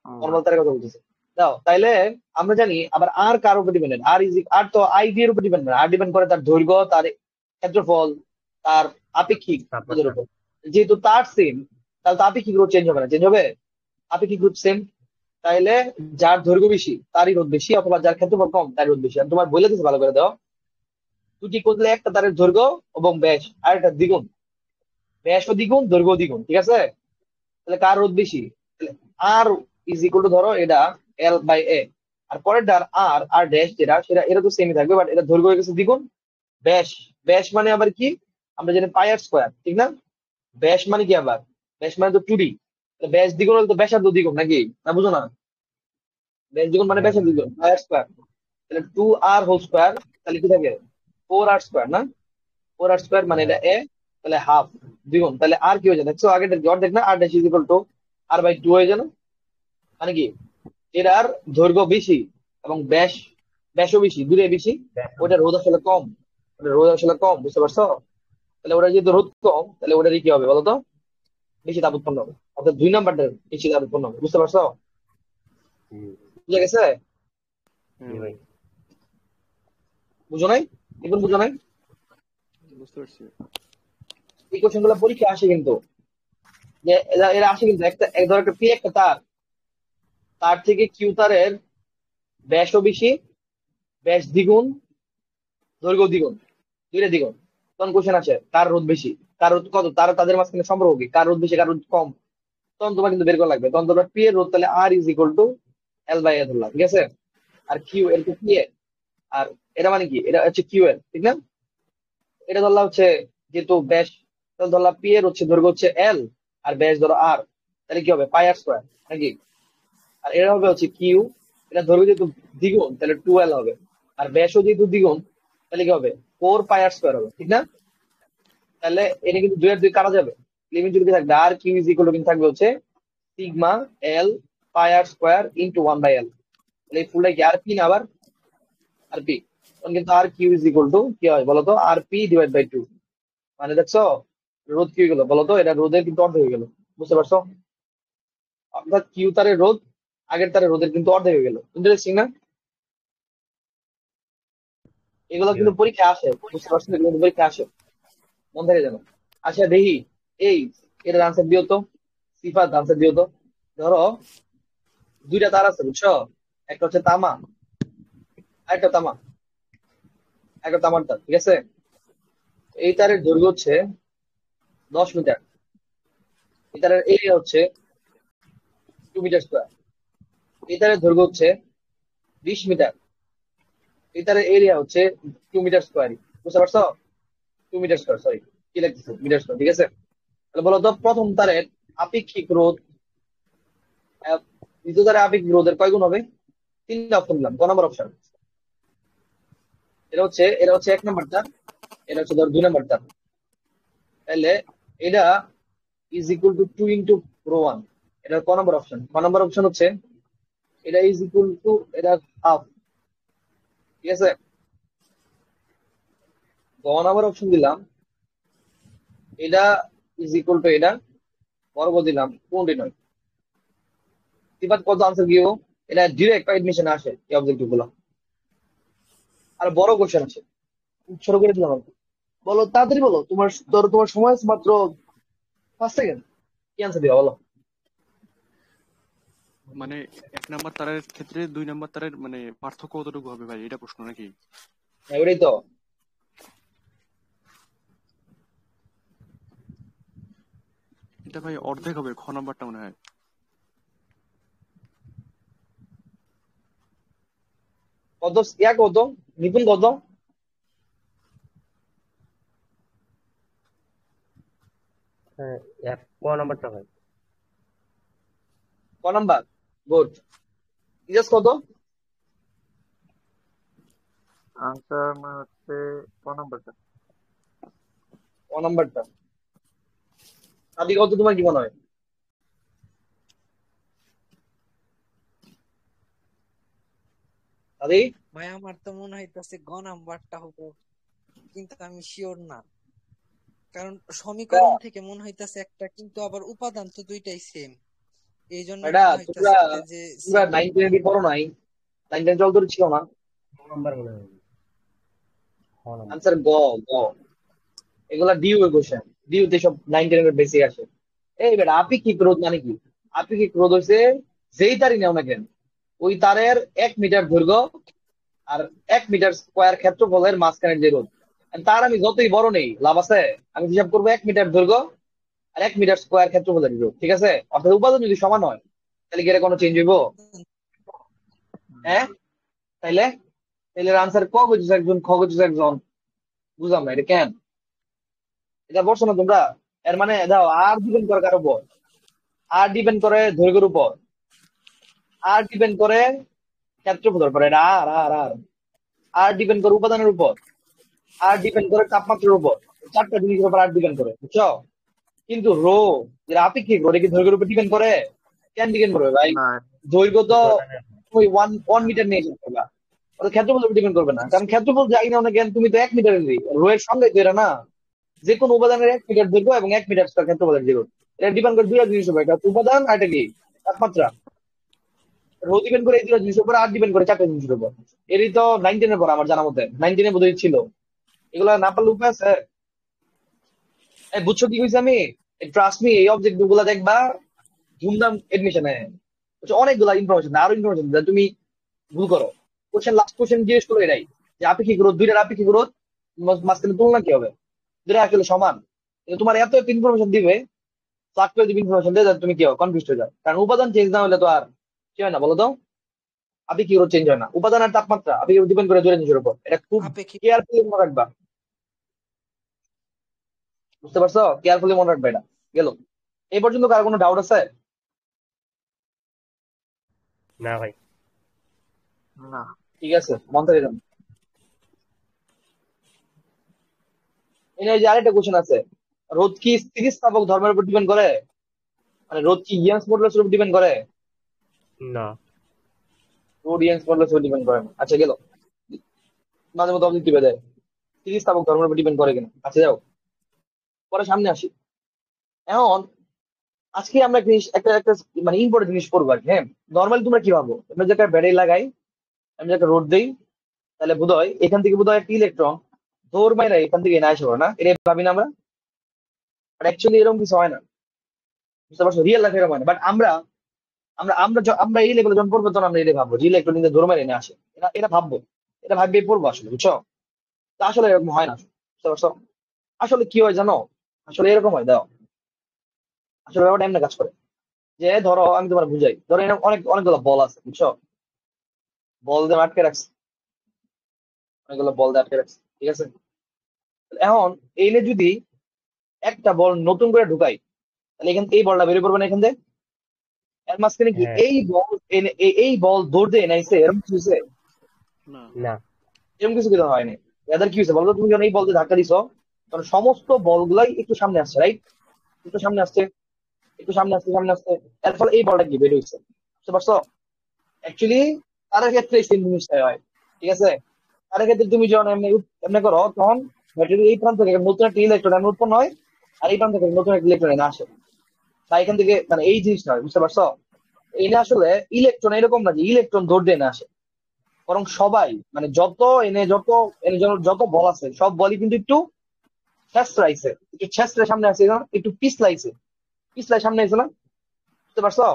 S1: নর্মাল তারের কথা বলতেছে। দাও তাইলে আমরা জানি আবার আর কার উপর ডিপেন্ডেন্ট, আর তো আই ডি এর উপর ডিপেন্ডেন্ট, আর ডিপেন্ড করে তার দৈর্ঘ্য, তার ক্ষেত্রফল, তার আপেক্ষিক রোধের
S4: তাপমাত্রা।
S1: উপর। যেহেতু তার সেম, তাহলে তো আপেক্ষিক রোধ চেঞ্জ হবে না, চেঞ্জ হবে? আপেক্ষিক রোধ সেম, তাইলে যার দৈর্ঘ্য বেশি তারই রোধ বেশি, অথবা যার ক্ষেত্রফল কম তার রোধ বেশি। আমি তোমার বলে দিচ্ছি ভালো করে দাও, দুটি করলে একটা তারের দৈর্ঘ্য এবং ব্যাস, আর একটা দ্বিগুণ, ব্যাসও দ্বিগুণ দৈর্ঘ্য দ্বিগুণ, ঠিক আছে? তাহলে কার রোধ বেশি? আর ইজ ইকুয়াল টু ধরো এটা এল by A, R পরেরটার R R dash যেটা সেটা এটা তো সেমই থাকবে, বাট এটা দৈর্ঘ্য হয়ে গেছে দ্বিগুণ। ব্যাস, ব্যাস মানে আবার কি? আমরা জানি পাই আর স্কোয়ার, ঠিক না? ব্যাস মানে কি আবার? ব্যাস মানে তো 2D, ব্যাস দ্বিগুণ হলে তো ব্যাসার্ধ দ্বিগুণ, নাকি? না, বুঝো না? ব্যাস দ্বিগুণ মানে
S4: হ্যাঁ
S1: ব্যাসার্ধ দ্বিগুণ, পাই আর স্কোয়ার। তাহলে 2r হোল স্কোয়ার, তাহলে কি থাকে? 4r স্কোয়ার, না? 4r স্কোয়ার মানে
S4: হ্যাঁ
S1: এটা এ, তাহলে হাফ, দ্বিগুণ, তাহলে আর কি হয়ে যায় দেখছো? আগের অর্ধেক না, R dash is equal to R by 2 হয়ে যায় না? মানে কি এটার দৈর্ঘ্য বেশি এবং ব্যাসও বেশি, দূরে বেশি,
S4: ব্যাস
S1: ওটা রোধ আসলে কম, ওটা রোধ আসলে কম, বুঝতে পারছো? তাহলে ওটা যেহেতু রোধ কম, তাহলে ওটারই কি হবে বলতো? বেশি তাপ উৎপন্ন হবে, অর্থাৎ 2 নাম্বারটার বেশি তাপ উৎপন্ন হবে, বুঝতে পারছো?
S4: হুম,
S1: বুঝে গেছে?
S4: জি
S5: হুম,
S4: ভাই।
S1: বুঝো নাই? এখন বুঝো নাই?
S5: বুঝতে পারছি।
S1: এই কোশ্চেন গুলো পরীক্ষা আসে কিন্তু, যে এরা এরা আসে কিন্তু, ধর একটা পি একটা তার, তার থেকে কিউ তারের ব্যাসও বেশি, ব্যাস দ্বিগুণ, দৈর্ঘ্য দ্বিগুণ, দুইটা দ্বিগুণ, তখন কোশ্চেন আছে কার রোধ বেশি, কার রোধ কত, তাদের মাঝখানে সম্পর্ক কি, কার রোধ বেশি কার রোধ কম, তখন তোমার কিন্তু বের করা লাগবে। তখন তোমার পি এর রোধ তাহলে R is equal to L by A ধরলাম, ঠিক আছে? আর কিউ এর তো পি এ, আর এটা মানে কি, এটা হচ্ছে কিউ এর, ঠিক না? এটা ধরলাম হচ্ছে যেহেতু ব্যাস, তাহলে ধরলাম পি এর হচ্ছে দৈর্ঘ্য হচ্ছে এল, আর ব্যাস ধরো আর, তাহলে কি হবে? পাই আর স্কোয়ার, নাকি? আর এটা হবে হচ্ছে কিউ, এটা দৈর্ঘ্য যেহেতু দ্বিগুণ তাহলে 2l হবে, আর ব্যাসও যেহেতু দ্বিগুণ তাহলে কি হবে? 4 পাই আর স্কোয়ার হবে, ঠিক না? তাহলে এটা কিন্তু 2 আর 2 কাটা যাবে, লিমিট যদি থাকবে আর কিউ ইজ ইকুয়াল টু কিন্তু থাকবে হচ্ছে সিগমা এল পাই আর স্কোয়ার ইন্টু 1/l। তাহলে এই ফুলটা কি আর পি না আবার? আর পি, তখন কিন্তু আর কিউ ইজ ইকুয়াল টু কি হয় বলতো? আর পি ডিভাইড বাই 2। মানে দেখছো রোধ কি হয়ে গেল বলতো? এটা রোধের কিন্তু অর্ধেক হয়ে গেল, বুঝতে পারছো? অর্থাৎ কিউ তারের রোধ আগের তারের রোধের কিন্তু অর্ধেক হয়ে গেল, ইন্টারেস্টিং না? এগুলো
S4: জি
S1: কিন্তু
S4: ভাই।
S1: পরীক্ষা আসে, বুঝতে পারছো? এগুলো কিন্তু পরীক্ষা আসে, মন থেকে যেন। আচ্ছা দেখি, এই এটার আনসার দিও তো, সিফাত আনসার দিও তো। ধরো দুইটা তার আছে, বুঝছো? একটা হচ্ছে তামা, আরেকটা তামা, একটা তামার তার, ঠিক আছে? এই তারের দৈর্ঘ্য হচ্ছে 10 মিটার, এই তারের এরিয়া হচ্ছে 2 মিটার স্কোয়ার, এই তারের দৈর্ঘ্য হচ্ছে 20 মিটার, এই তারের এরিয়া হচ্ছে 2 মিটার স্কোয়ার, বুঝতে পারছো? 2 মিটার স্কোয়ার, সরি, কি লাগতেছে, মিটার স্কোয়ার, ঠিক আছে? তাহলে বলো তো প্রথম তারের আপেক্ষিক রোধ দ্বিতীয় তারের আপেক্ষিক রোধের কয় গুণ হবে? 3টা অপশন দিলাম, ক নম্বর অপশন? এটা হচ্ছে 1 নম্বর তার, এটা হচ্ছে ধর 2 নম্বর তার, তাহলে এটা is equal to 2 into rho 1, এটা ক নম্বর অপশন? ক নম্বর অপশন হচ্ছে এটা ইজ ইকুয়াল টু এটা হাফ, ঠিক আছে? গ নম্বর অপশন দিলাম এটা ইজ ইকুয়াল টু এটা বর্গ দিলাম, কোনটি নয়? এবার কত আনসার গিয়ে এটা ডিরেক্ট এডমিশনে আসে এই অবজেক্টিভ গুলো, আর বড় কোশ্চেন আছে, ছোট করে দিলাম অল্প। বলো তাড়াতাড়ি বলো, তোমার সময় আছে মাত্র 5 সেকেন্ড, কি আনসার দিবা বলো?
S5: মানে 1 নাম্বার তারের ক্ষেত্রে 2 নাম্বার তারের মানে পার্থক্য কতটুকু হবে ভাই, এটা প্রশ্ন নাকি?
S1: হ্যাঁ ওটাই তো।
S5: এটা ভাই অর্ধেক হবে, খ নাম্বারটা মনে হয়।
S1: কত কত নিপুণ কত?
S4: হ্যাঁ, এক ক নাম্বারটা হয়।
S1: ক নাম্বার? গুড। ইজাজ কত?
S3: আনসার আমার হচ্ছে ক নাম্বারটা।
S1: নাম্বারটা আদি কত, তোমার কি মনে হয়? আদি
S2: ভাই আমার তো মনে হইতাছে গ নাম্বারটা হবো, কিন্তু আমি শিওর না। কারণ সমীকরণ থেকে মনে হইতাছে একটা, কিন্তু আবার উপাদান তো দুইটাই সেম, এই জন্য
S1: এটা
S2: মনে
S1: তোমরা
S2: হইতাছে যে
S1: তোমরা
S2: সেম।
S1: 9 10 কি পড়ো নাই? 9 10 জল ধরে ছিল না?
S4: নাম্বার মনে হয় খ নাম্বার।
S1: আনসার গ। গ এগুলা ডিউ এর কোশ্চেন। ডিউ তে সব 9 10 এর বেসিক আসে। এই বেটা আপেক্ষিক রোধ মানে কি? আপেক্ষিক রোধ হইছে যেই তারই নেও না কেন, ওই তারের 1 মিটার দৈর্ঘ্য আর 1 মিটার স্কোয়ার ক্ষেত্রফলের মাঝখানের যে রোধ। আর তার আমি যতই বড় নেই লাভ আছে, আমি হিসাব করবো 1 মিটার দৈর্ঘ্য আর 1 মিটার স্কোয়ার ক্ষেত্রফলের রোধ, ঠিক আছে? অর্থাৎ উপাদান যদি সমান হয় তাহলে কি এটা কোনো চেঞ্জ হইব? হ্যাঁ? তাইলে তাইলে আনসার ক করছিস একজন, খ করছিস একজন, বুঝলাম না এটা কেন। এটা বলছো না তোমরা? এর মানে দাও আর ডিপেন্ড করে কার উপর? আর ডিপেন্ড করে দৈর্ঘ্যের উপর, আর ডিপেন্ড করে ক্ষেত্রফলের উপর, এটা আর আর আর আর ডিপেন্ড করে উপাদানের উপর, আর ডিপেন্ড করে তাপমাত্রার উপর। চারটা জিনিসের উপর আর ডিপেন্ড করে, বুঝছো? কিন্তু রো, যেটা আপেক্ষিক রো, এটা কি দৈর্ঘ্যের উপর ডিপেন্ড করে? কেন ডিপেন্ড করবে ভাই?
S3: না।
S1: দৈর্ঘ্য তো
S4: জর্ডানের
S1: ওই ওয়ান ওয়ান মিটার নিয়ে যেতে হবে, ওটা ক্ষেত্রফলের উপর ডিপেন্ড করবে না। কারণ ক্ষেত্রফল যাই না কেন, তুমি তো 1 মিটারের রো এর সঙ্গে তো এটা না, যে কোনো উপাদানের 1 মিটার দৈর্ঘ্য এবং 1 মিটার ক্ষেত্রফলের দৈর্ঘ্য। এটা ডিপেন্ড করে দুইটা জিনিস হবে, একটা হচ্ছে উপাদান আর এটা কি তাপমাত্রা। রো ডিপেন্ড করে এই দুটো জিনিসের উপর, আর ডিপেন্ড করে চারটা জিনিসের উপর। এরই তো 9 10 পর আমার জানা মতে, 9 10 বোধহয় ছিল। এগুলা না পারলে উপায় আছে? এই বুঝছো কি কইছি আমি? ট্রাস্ট মি, এই অবজেক্ট গুলা দেখবা ধুমধাম এডমিশনে, অনেকগুলা ইনফরমেশন, আরো ইনফরমেশন যা তুমি ভুল করো। কোশ্চেন, লাস্ট কোশ্চেন জিজ্ঞেস করো এটাই, যে আপেক্ষিক রোধ, দুইটার আপেক্ষিক রোধ মাঝখানে তুলনা কি হবে? দুইটা আসলে সমান। কিন্তু তোমার এত এত ইনফরমেশন দিবে, ফ্লাক করে দিবে ইনফরমেশন দিয়ে, যাতে তুমি কি হয় কনফিউজ হয়ে যাও। কারণ উপাদান চেঞ্জ না হলে তো আর কি হয় না বলো তো? আপেক্ষিক রোধ চেঞ্জ হয় না, উপাদান আর তাপমাত্রা আপেক্ষিক ডিপেন্ড করে দুইটা জিনিসের উপর। এটা খুব
S2: আপেক্ষিক।
S1: কেয়ারফুলি মনে রাখবা, বুঝতে পারছো? কেয়ারফুলি মনে রাখবা এটা। গেল। এই পর্যন্ত কার কোনো ডাউট আছে?
S4: না ভাই।
S3: না।
S1: ঠিক আছে, মন থেকে যান। এই যে আরেকটা কোশ্চেন আছে, রোধ কি স্থিতিস্থাপক ধর্মের উপর ডিপেন্ড করে? মানে রোধ কি ইয়েন্স মডুলাসের উপর ডিপেন্ড করে?
S4: না।
S1: রোধ ইয়েন্স মডুলাসের উপর ডিপেন্ড করে না। আচ্ছা গেল, মাঝে মধ্যে অবজেক্টিভ দেয় স্থিতিস্থাপক ধর্মের উপর ডিপেন্ড করে কিনা। আচ্ছা যাও, পরে সামনে আসি। এখন আজকে আমরা একটা একটা একটা মানে ইম্পর্টেন্ট জিনিস পড়বো আর কি। হ্যাঁ, নর্মালি তোমরা কি ভাবো, আমরা যে একটা ব্যাটারি লাগাই, আমি যে একটা রোড দেই, তাহলে বোধহয় এখান থেকে বোধহয় একটা ইলেকট্রন দৌড় মাইরা এখান থেকে এনে আসে না, এটা ভাবি না আমরা? বাট অ্যাকচুয়ালি এরকম কিছু হয় না, বুঝতে পারছো? রিয়েল লাইফে এরকম হয় না। বাট আমরা আমরা আমরা আমরা এই লেভেলে যখন পড়বো তখন আমরা এটা ভাববো যে ইলেকট্রন কিন্তু দৌড় মাইরা এনে আসে, এটা এটা ভাববো, এটা ভাববে পড়বো আসলে, বুঝছো? তা আসলে এরকম হয় না, বুঝতে পারছো? আসলে কি হয় জানো? আসলে এরকম হয়, দাও আসলে ব্যাপারটা এমনি কাজ করে, যে ধরো আমি তোমার বুঝাই, ধরো এরকম অনেকগুলো বল আছে, বুঝছো? বল দিয়ে আটকে রাখছে, অনেকগুলো বল দিয়ে আটকে রাখছে, ঠিক আছে? এখন এইনে যদি একটা বল নতুন করে ঢুকাই, তাহলে এখান এই বলটা বেরিয়ে পড়বে না এখান থেকে? এর মাঝখানে কি
S4: হ্যাঁ।
S1: এই বল দৌড় দিয়ে এনাইছে এরকম কিছু হয়েছে?
S5: না।
S4: না।
S1: এরকম কিছু কিন্তু হয়নি। এদের কি হয়েছে বলতো? তুমি যখন এই বল দিয়ে ধাক্কা দিছো, তখন সমস্ত বলগুলাই একটু সামনে আসছে, রাইট? একটু সামনে আসছে, একটু সামনে আসছে, সামনে আসছে। এর ফলে এই বলটা কি বের হয়েছে, বুঝতে পারছো? অ্যাকচুয়ালি তার ক্ষেত্রে সেম জিনিসটাই হয়, ঠিক আছে? তার ক্ষেত্রে তুমি যখন এমনি এমনি করো, তখন ব্যাটারি এই প্রান্ত থেকে নতুন একটা ইলেকট্রন উৎপন্ন হয়, আর এই প্রান্ত থেকে নতুন একটা ইলেকট্রন এনে আসে, বা এখান থেকে মানে এই জিনিসটা হয়, বুঝতে পারছো? এনে আসলে ইলেকট্রন এরকম না যে ইলেকট্রন দৌড় দিয়ে এনে আসে, বরং সবাই মানে যত বল আছে সব বলই কিন্তু একটু ছেঁচড়াইছে, একটু ছেঁচড়ে সামনে আসছে না, একটু পিছলাইছে, পিছলাই সামনে আসছে না, বুঝতে পারছো?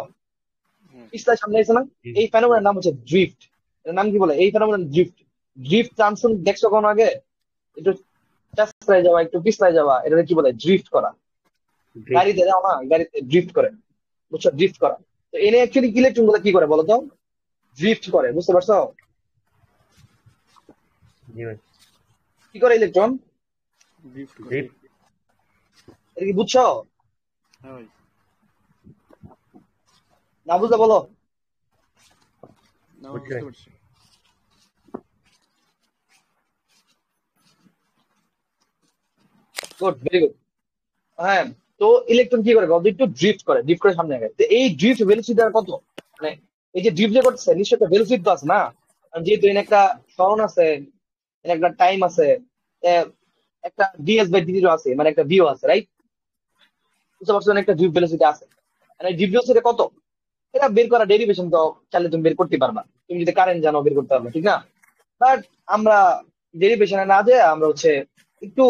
S5: হ্যাঁ।
S1: পিছলাই সামনে আসছে না। এই ফেনোমেনার নাম হচ্ছে ড্রিফট। এর নাম কি বলে? এই ফেনোমেনার ড্রিফট। ড্রিফট ট্রানসফর্ম দেখছো কোনো আগে? একটু ছেঁচড়ায় যাওয়া, একটু পিছলাই যাওয়া, এটা কি বলে? ড্রিফট করা।
S4: ড্রিফট।
S1: গাড়িতে যাও না, গাড়িতে ড্রিফট করে, বুঝছো? ড্রিফট করা। তো এনে অ্যাকচুয়ালি ইলেকট্রন গুলো কি করে বলো তো? ড্রিফট করে, বুঝতে পারছো?
S4: জি ভাই।
S1: কি করে ইলেকট্রন?
S5: ড্রিফট করে।
S4: ড্রিফট।
S1: এটা কি বুঝছো?
S5: হ্যাঁ ভাই।
S1: না বুঝতে বলো।
S5: না,
S4: বুঝছি
S5: বুঝতে
S4: ভাই।
S5: পারছি।
S1: Good, very good. হ্যাঁ, তো ইলেকট্রন কি করে বলতো, একটু ড্রিফট করে, ড্রিফট করে সামনে আগায়। তো এই ড্রিফট ভেলোসিটি আর কত, মানে এই যে ড্রিফট যে করতেছে নিশ্চয় একটা ভেলোসিটি তো আছে না, কারণ যেহেতু এর একটা স্মরণ আছে, এর একটা টাইম আছে, এ- একটা ডিএস বাই ডিটি আছে, মানে একটা ভিও আছে, রাইট? বুঝতে পারছো, একটা ড্রিফট ভেলোসিটি আছে। মানে ড্রিফট ভেলোসিটি কত, এটা বের করা ডেরিভেশন তো চাইলে তুমি বের করতে পারবা, তুমি যদি কারেন্ট জানো বের করতে পারবে, ঠিক না? বাট আমরা ডেরিভেশনে না যেয়ে আমরা হচ্ছে একটু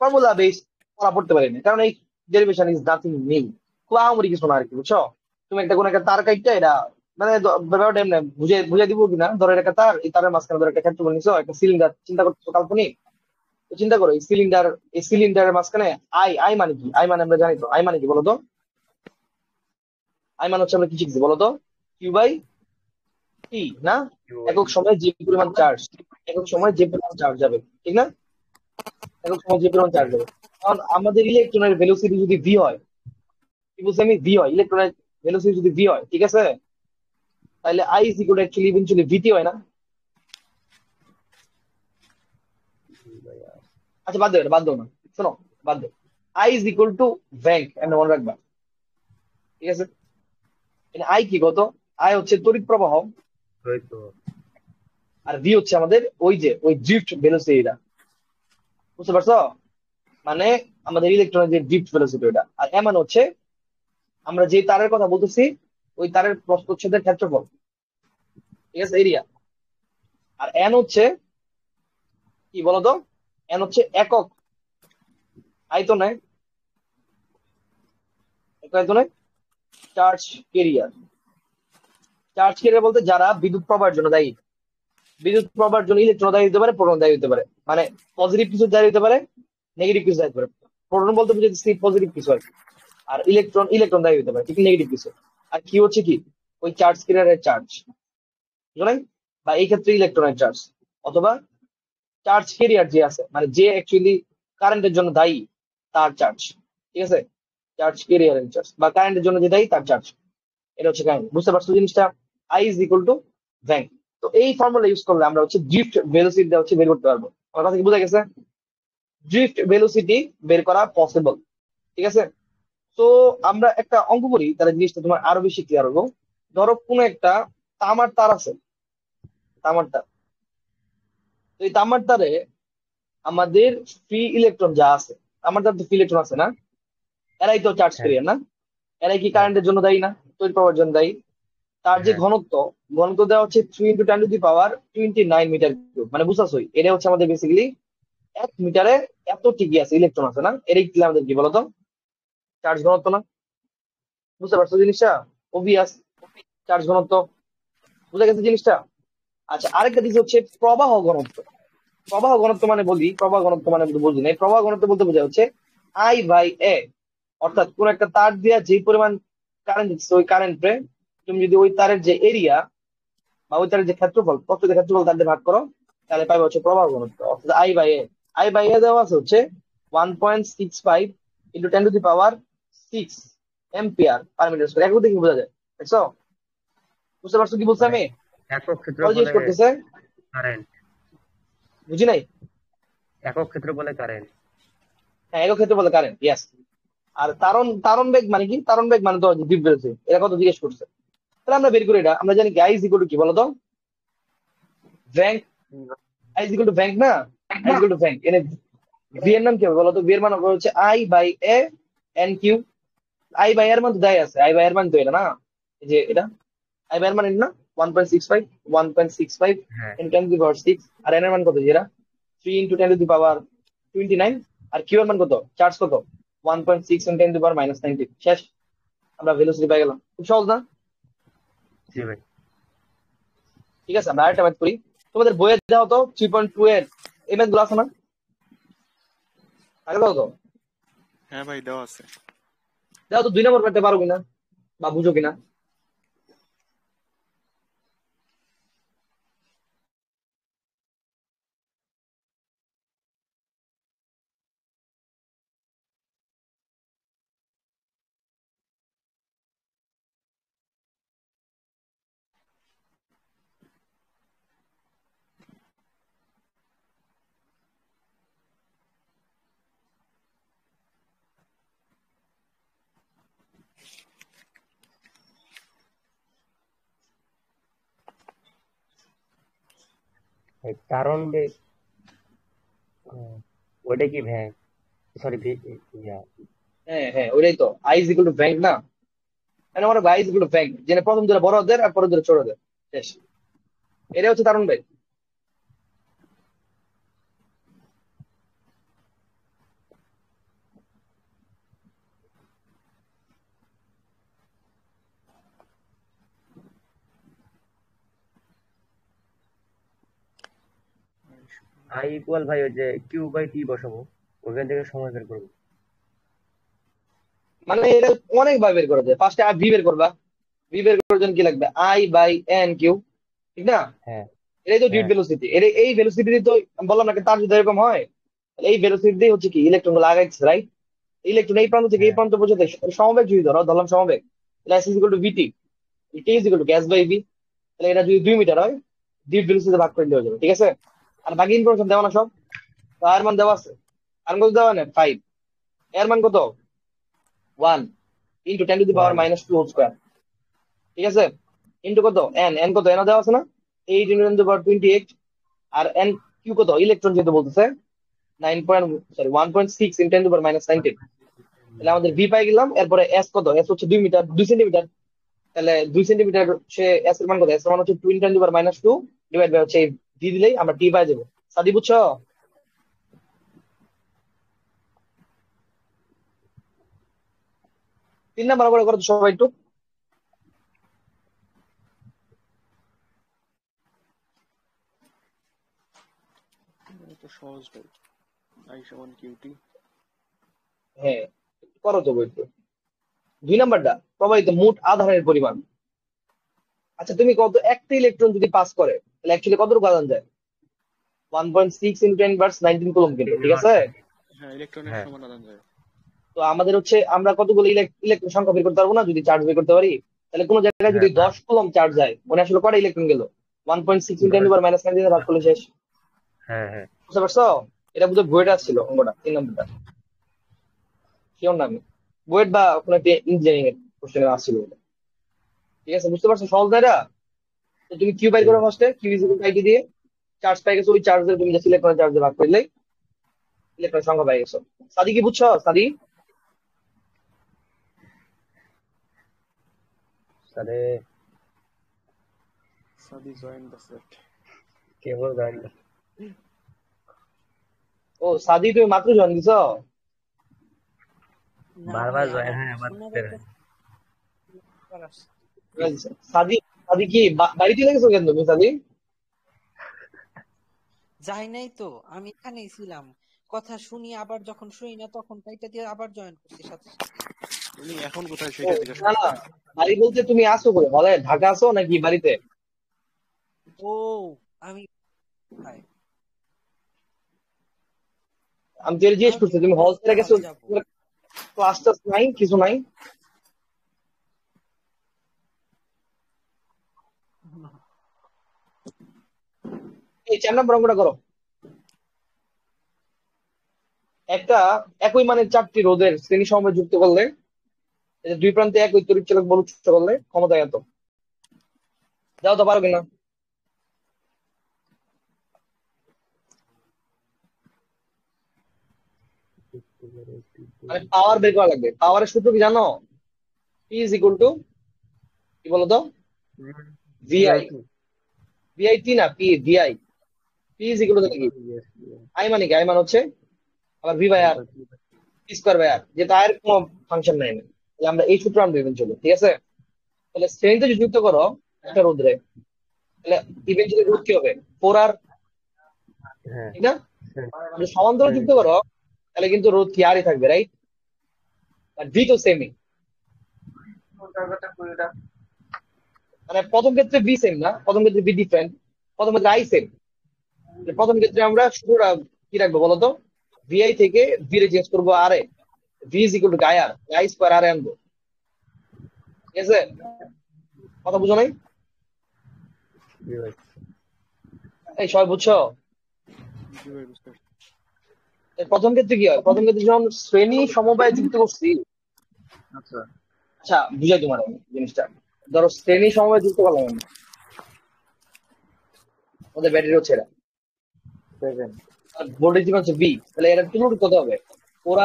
S1: ফর্মুলা বেস পড়া পড়তে পারি না, কারণ এই ডেরিভেশন ইজ নাথিং নিউ, খুব আহামরি কিছু না আর কি, বুঝছো? তুমি একটা কোন একটা তার কাইটটা এটা, মানে ব্যাপারটা এমনি বুঝে বুঝে দিব কিনা, ধরো এটা একটা তার, এই তারের মাঝখানে ধরো একটা ক্ষেত্র নিছো, একটা সিলিন্ডার চিন্তা করছো কাল্পনিক। তো চিন্তা করো এই সিলিন্ডারের মাঝখানে আই, আই মানে কি, আই মানে আমরা জানি তো, আই মানে কি বলতো? আই মানে হচ্ছে আমরা কি শিখছি বলতো, কিউ বাই টি না? একক সময় যে পরিমাণ চার্জ, একক সময় যে পরিমাণ চার্জ যাবে, ঠিক না? একক সময় যে পরিমাণ চার্জ যাবে, কারণ আমাদের ইলেকট্রনের ভেলোসিটি যদি ভি হয়, কি বলছি আমি, ভি হয়, ইলেকট্রনের ভেলোসিটি যদি ভি হয়, ঠিক আছে, তাহলে I is equal actually eventually VT হয় না? আচ্ছা বাদ দাও, এটা বাদ দাও না, শোনো, বাদ দাও। আই ইজ ইকুয়াল টু ভ্যাঙ্ক, এমন মনে রাখবা, ঠিক আছে? আই কি কত, আই হচ্ছে তড়িৎ প্রবাহ,
S4: ওই তো।
S1: আর ভি হচ্ছে আমাদের ওই যে ওই ড্রিফট ভেলোসিটিটা, বুঝতে পারছো? মানে আমাদের ইলেকট্রনের যে ড্রিফট ভেলোসিটি ওটা, আর এমন হচ্ছে আমরা যে তারের কথা বলতেছি ওই তারের প্রস্থচ্ছেদের ক্ষেত্রফল, ঠিক আছে, এরিয়া। আর এন হচ্ছে কি বলতো, এন হচ্ছে একক আয়তনে, একক আয়তনে চার্জ কেরিয়ার। চার্জ কেরিয়ার বলতে যারা বিদ্যুৎ প্রবাহের জন্য দায়ী, বিদ্যুৎ প্রবাহের জন্য ইলেকট্রন দায়ী হতে পারে, প্রোটন দায়ী হতে পারে, মানে পজিটিভ কিছু দায়ী হতে পারে, নেগেটিভ কিছু দায়ী হতে পারে। প্রোটন বলতে বুঝেছি পজিটিভ কিছু আর কি, আর ইলেকট্রন ইলেকট্রন দায়ী হতে পারে, ঠিক নেগেটিভ কিছু। আর কি হচ্ছে কি, ওই চার্জ কেরিয়ারের চার্জ, বুঝলেন? বা এই ক্ষেত্রে ইলেকট্রনের চার্জ, অথবা চার্জ কেরিয়ার যে আছে, মানে যে অ্যাকচুয়ালি কারেন্টের জন্য দায়ী তার চার্জ, ঠিক আছে? চার্জ কেরিয়ারের চার্জ বা কারেন্টের জন্য যে দায়ী তার চার্জ, এটা হচ্ছে কারেন্ট, বুঝতে পারছো জিনিসটা? আই ইজ ইকুয়াল টু ভ্যাং। তো এই ফর্মুলা ইউজ করলে আমরা হচ্ছে ড্রিফট ভেলোসিটি হচ্ছে বের করতে পারবো। আমার কথা কি বোঝা গেছে? ড্রিফট ভেলোসিটি বের করা পসিবল, ঠিক আছে? তো আমরা একটা অঙ্ক করি, তাহলে জিনিসটা তোমার আরো বেশি ক্লিয়ার হবো। ধরো কোনো একটা তামার তার আছে, তামার তার, তো এই তামার তারে আমাদের ফ্রি ইলেকট্রন যা আছে, তামার তার তো ফ্রি ইলেকট্রন আছে না, এরাই তো চার্জ
S4: হ্যাঁ,
S1: ক্যারিয়ার না? এরাই কি
S4: হ্যাঁ,
S1: কারেন্টের জন্য দায়ী না, তড়িৎ প্রবাহের জন্য দায়ী? তার যে
S4: হ্যাঁ,
S1: ঘনত্ব, ঘনত্ব দেওয়া হচ্ছে 3 × 10⁻29 মিটার কিউব, মানে বুঝাছই, এটা হচ্ছে আমাদের বেসিক্যালি 1 মিটারে এত টিকি আছে ইলেকট্রন আছে না, এটাই কি আমাদের কি বলতো, চার্জ ঘনত্ব না? বুঝতে পারছো জিনিসটা? ওবিয়াস, চার্জ ঘনত্ব, বুঝা গেছে জিনিসটা? আচ্ছা, আরেকটা দিক হচ্ছে প্রবাহ ঘনত্ব। প্রবাহ ঘনত্ব মানে বলি, প্রবাহ ঘনত্ব মানে বুঝি না, প্রবাহ ঘনত্ব বলতে বোঝা হচ্ছে আই বাই এ, অর্থাৎ কোন একটা তার দিয়া যে পরিমাণ কারেন্ট দিচ্ছে, ওই কারেন্টে তুমি যদি ওই তারের যে এরিয়া বা ওই তারের যে ক্ষেত্রফল, প্রত্যেকের ক্ষেত্রফল তার দিয়ে ভাগ করো, তাহলে পাবে হচ্ছে প্রবাহ ঘনত্ব, অর্থাৎ I by A. I by A দেওয়া আছে হচ্ছে 1.65 into 10⁻6 ampere per metre square. এখন দেখি বোঝা যায়, দেখছো? বুঝতে পারছো কি বলছি
S4: মানে
S1: আমি?
S4: একক
S1: সবাই জিজ্ঞেস
S4: ক্ষেত্রফলে
S1: করতেছে,
S4: কারেন্ট,
S1: বুঝি নাই?
S4: একক ক্ষেত্রফলে কারেন্ট।
S1: হ্যাঁ, একক ক্ষেত্রফলে কারেন্ট, ইয়েস। আর তারণ, তারণ বেগ মানে কি, তারণ বেগ মানে তো দ্বীপ বেরোছে, এরা কত জিজ্ঞেস করছে। তাহলে আমরা বের করি এটা, আমরা জানি আই ইজ ইকুয়াল টু কি বলতো, ভ্যাঙ্ক। আই ইজ ইকুয়াল টু ভ্যাঙ্ক না, আই ইজ ইকুয়াল টু ভ্যাঙ্ক। এর ভি এর নাম কি হবে বলতো, ভি এর মান হবে হচ্ছে I by A N Q. I by এর মান তো দেয় আছে, আই বাই এর মান তো এটা না, এই যে এটা আই বাই এর মান এটা না, 1.65, 1.65
S4: হ্যাঁ,
S1: ইন্টু 10⁻6। আর এন এর মান কত যেটা, 3 × 10⁻29। আর কিউ এর মান কত, চার্জ কত, 1.6 ইন্টু 10⁻90। শেষ, আমরা ভেলোসিটি পেয়ে গেলাম, খুব সহজ না?
S4: জি ভাই।
S1: ঠিক আছে, আমরা আরেকটা ম্যাথ করি। তোমাদের বইয়ে দেওয়া তো 3.2 এর এই ম্যাথ গুলো আছে না, আগে দাও তো,
S5: হ্যাঁ ভাই, দেওয়া আছে।
S1: দাও তো 2 নম্বর করতে পারো কিনা বা বুঝো কিনা।
S4: এই কারণ ওইটা কি ভ্যান, সরি, ইয়া,
S1: হ্যাঁ হ্যাঁ, ওইটাই তো আই ইজ ইকুয়াল টু ভ্যাঙ্ক না। মানে আমার আই ইজ ইকুয়াল টু ভ্যাঙ্ক, যেটা প্রথম ধরে বড় ওদের আর পরে ধরে ছোট ওদের, শেষ। এটা হচ্ছে তারুণ ভাই।
S4: আই ইকুয়াল ভাই ওই যে কিউ বাই টি বসাবো, ওখান থেকে সময় বের করবো।
S1: মানে এটা অনেক ভাবে বের করা যায়। ফার্স্টে আর ভি বের করবা, ভি বের করার জন্য কি লাগবে, আই বাই এন কিউ, ঠিক না?
S4: হ্যাঁ
S1: এটাই তো ডিউট
S4: হ্যাঁ
S1: ভেলোসিটি। এই ভেলোসিটি তো আমি বললাম না, তার যদি এরকম হয়, তাহলে এই ভেলোসিটি হচ্ছে কি ইলেকট্রন গুলো আগাইছে, রাইট? ইলেকট্রন এই প্রান্ত থেকে এই
S4: হ্যাঁ
S1: প্রান্ত পর্যন্ত সমবেগ যদি ধরলাম সমবেগ, তাহলে S is equal to V T, T is equal to gas by V. তাহলে এটা যদি 2 মিটার হয়, ডিপ ভেলোসিটি ভাগ করে দিলে হয়ে যাবে, ঠিক আছে? আর বাকি ইনফরমেশন দেওয়া না সব। তো আর মান দেওয়া আছে, আর কত দেওয়া না 5, এর মান কত 1 into 10 to the power
S4: 1।
S1: -2 whole square, ঠিক আছে? ইন্টু কত এন, এন কত এন দেওয়া আছে না, 8 ইন্টু 10 টু দি পাওয়ার 28। আর এন কিউ কত, ইলেকট্রন যেহেতু বলতেছে 1.6 ইন 10 টু দি পাওয়ার -19। তাহলে আমাদের ভি পাই গেলাম। এরপরে এস কত, এস হচ্ছে 2 মিটার, 2 সেন্টিমিটার। তাহলে 2 সেন্টিমিটার সে এস এর মান কত, এস এর মান হচ্ছে 2 in 10 to the power -2 divide by হচ্ছে ভি দিলেই আমরা টি পাই যাবো। সাদি বুঝছো? 3 নাম্বার করে করো তো সবাই একটু।
S5: এটা তো সহজ ভাই, আই সমান কিউটি।
S1: হ্যাঁ, করো তো বই একটু। 2 নাম্বারটা প্রবাহিত মোট আধানের পরিমাণ। আচ্ছা তুমি কত, একটা ইলেকট্রন যদি পাস করে তাহলে অ্যাকচুয়ালি কতটুকু আধান যায়? 1.6 ইন্টু 10 19 কুলম্ব কিন্তু, ঠিক আছে?
S5: হ্যাঁ, ইলেকট্রনের
S4: হ্যাঁ
S5: সমান আদান যায়।
S1: তো আমাদের হচ্ছে আমরা কতগুলো ইলেকট্রন সংখ্যা বের করতে পারবো না যদি চার্জ বের করতে পারি? তাহলে কোন জায়গায় যদি
S4: হ্যাঁ
S1: 10 কুলম্ব চার্জ যায়, মানে আসলে কটা ইলেকট্রন গেল? 1.6 ইন্টু 10 টু দি পাওয়ার -19 ভাগ করলে শেষ।
S4: হ্যাঁ হ্যাঁ
S1: বুঝতে পারছো? এটা বুঝে বইটা ছিল অঙ্কটা 3 নাম্বারটা, শিওর না আমি, বুয়েট বা কোনো একটা ইঞ্জিনিয়ারিং এর কোশ্চেনে আসছিল এটা। ঠিক আছে, বুঝতে পারছো সহজ না এটা? তো তুমি কিউ বাই
S4: ঠিক
S1: করো
S4: আছে।
S1: ফার্স্টে, কিউ ইজ ইকুয়াল আইডি দিয়ে চার্জ পাই গেছো, ওই চার্জে তুমি জাস্ট ইলেকট্রন চার্জে ভাগ করলেই ইলেকট্রন সংখ্যা পাই গেছো। সাদি কি বুঝছো সাদি?
S4: তাহলে
S5: সাদি জয়েন দ্য সেট।
S4: কেবল জানি না।
S1: ও সাদি তুমি মাত্র জয়েন দিছো?
S2: না
S4: বারবার
S2: ভাই,
S4: জয়েন,
S2: আমার
S4: হ্যাঁ আমার
S2: শোনা
S4: বের হয়।
S2: যাইতেছে একবার আসছে।
S1: সাদি, সাদি কি বাড়িতে লেগেছো কেন তুমি সাদি?
S2: যাই নাই তো, আমি এখানেই ছিলাম। কথা শুনি, আবার যখন শুনি না তখন কাইটা দিয়ে আবার জয়েন করছি সাথে সাথে।
S5: উনি এখন কোথায়
S1: ও
S5: সেটা জিজ্ঞাসা
S1: না না,
S5: করছেন।
S1: বাড়ি বলতে তুমি আসো করে হলে, ঢাকা আসো নাকি বাড়িতে?
S2: ও, আমি ভাই,
S1: আমি তো জিজ্ঞেস
S2: আমি
S1: করছি তুমি হল ছেড়ে গেছো,
S2: হলে যাবো।
S1: ক্লাস টাস নাই, কিছু নাই? এই 4 নম্বর অঙ্কটা করো। একটা একই মানের 4টি রোধের শ্রেণী সমবায় যুক্ত করলে, এই যে দুই প্রান্তে একই তড়িৎ চালক বল যুক্ত করলে ক্ষমতা এত। যাও তো পারো কিনা? মানে পাওয়ার বের করা লাগবে। পাওয়ারের সূত্র কি জানো? পি ইজ ইকুয়াল টু, কি বলতো, ভিআই।
S4: PIT।
S1: ভিআই টি না, P VI. P is equal to কি, আই মানে কি, আই মানে হচ্ছে আবার V by R, P square by R, যেটা আয়ের কোনো ফাংশন নাই না। তাহলে আমরা এই সূত্র আনবো ইভেনচুয়ালি, ঠিক আছে? তাহলে শ্রেণীতে যদি যুক্ত করো একটা রোধরে, তাহলে ইভেনচুয়ালি রোধ কি হবে, 4R,
S4: হ্যাঁ
S1: ঠিক না? যদি সমান্তরাল যুক্ত করো তাহলে কিন্তু রোধ কি আরই থাকবে, রাইট? আর ভি তো সেমই। মানে প্রথম ক্ষেত্রে ভি সেম না, প্রথম ক্ষেত্রে ভি ডিফারেন্ট, প্রথম ক্ষেত্রে আই সেম। প্রথম ক্ষেত্রে আমরা শুরুটা কি রাখবো বলতো, ভিআই থেকে ভি রে চেঞ্জ করবো আর এ, V is equal to I R, I square R আনবো, ঠিক আছে? কথা বুঝো নাই? এই সবাই বুঝছো?
S5: জি ভাই, বুঝতে পারছি।
S1: এর প্রথম ক্ষেত্রে কি হয়, প্রথম ক্ষেত্রে যখন শ্রেণী সমবায় যুক্ত করছি,
S3: আচ্ছা,
S1: আচ্ছা বুঝাই তোমার আমি জিনিসটা। ধরো শ্রেণী সমবায় যুক্ত করলাম আমরা, আমাদের ব্যাটারি হচ্ছে এটা,
S4: 7
S1: আর ভোল্টেজ ডিফারেন্স হচ্ছে ভি, তাহলে এর টুলুর কত হবে? 4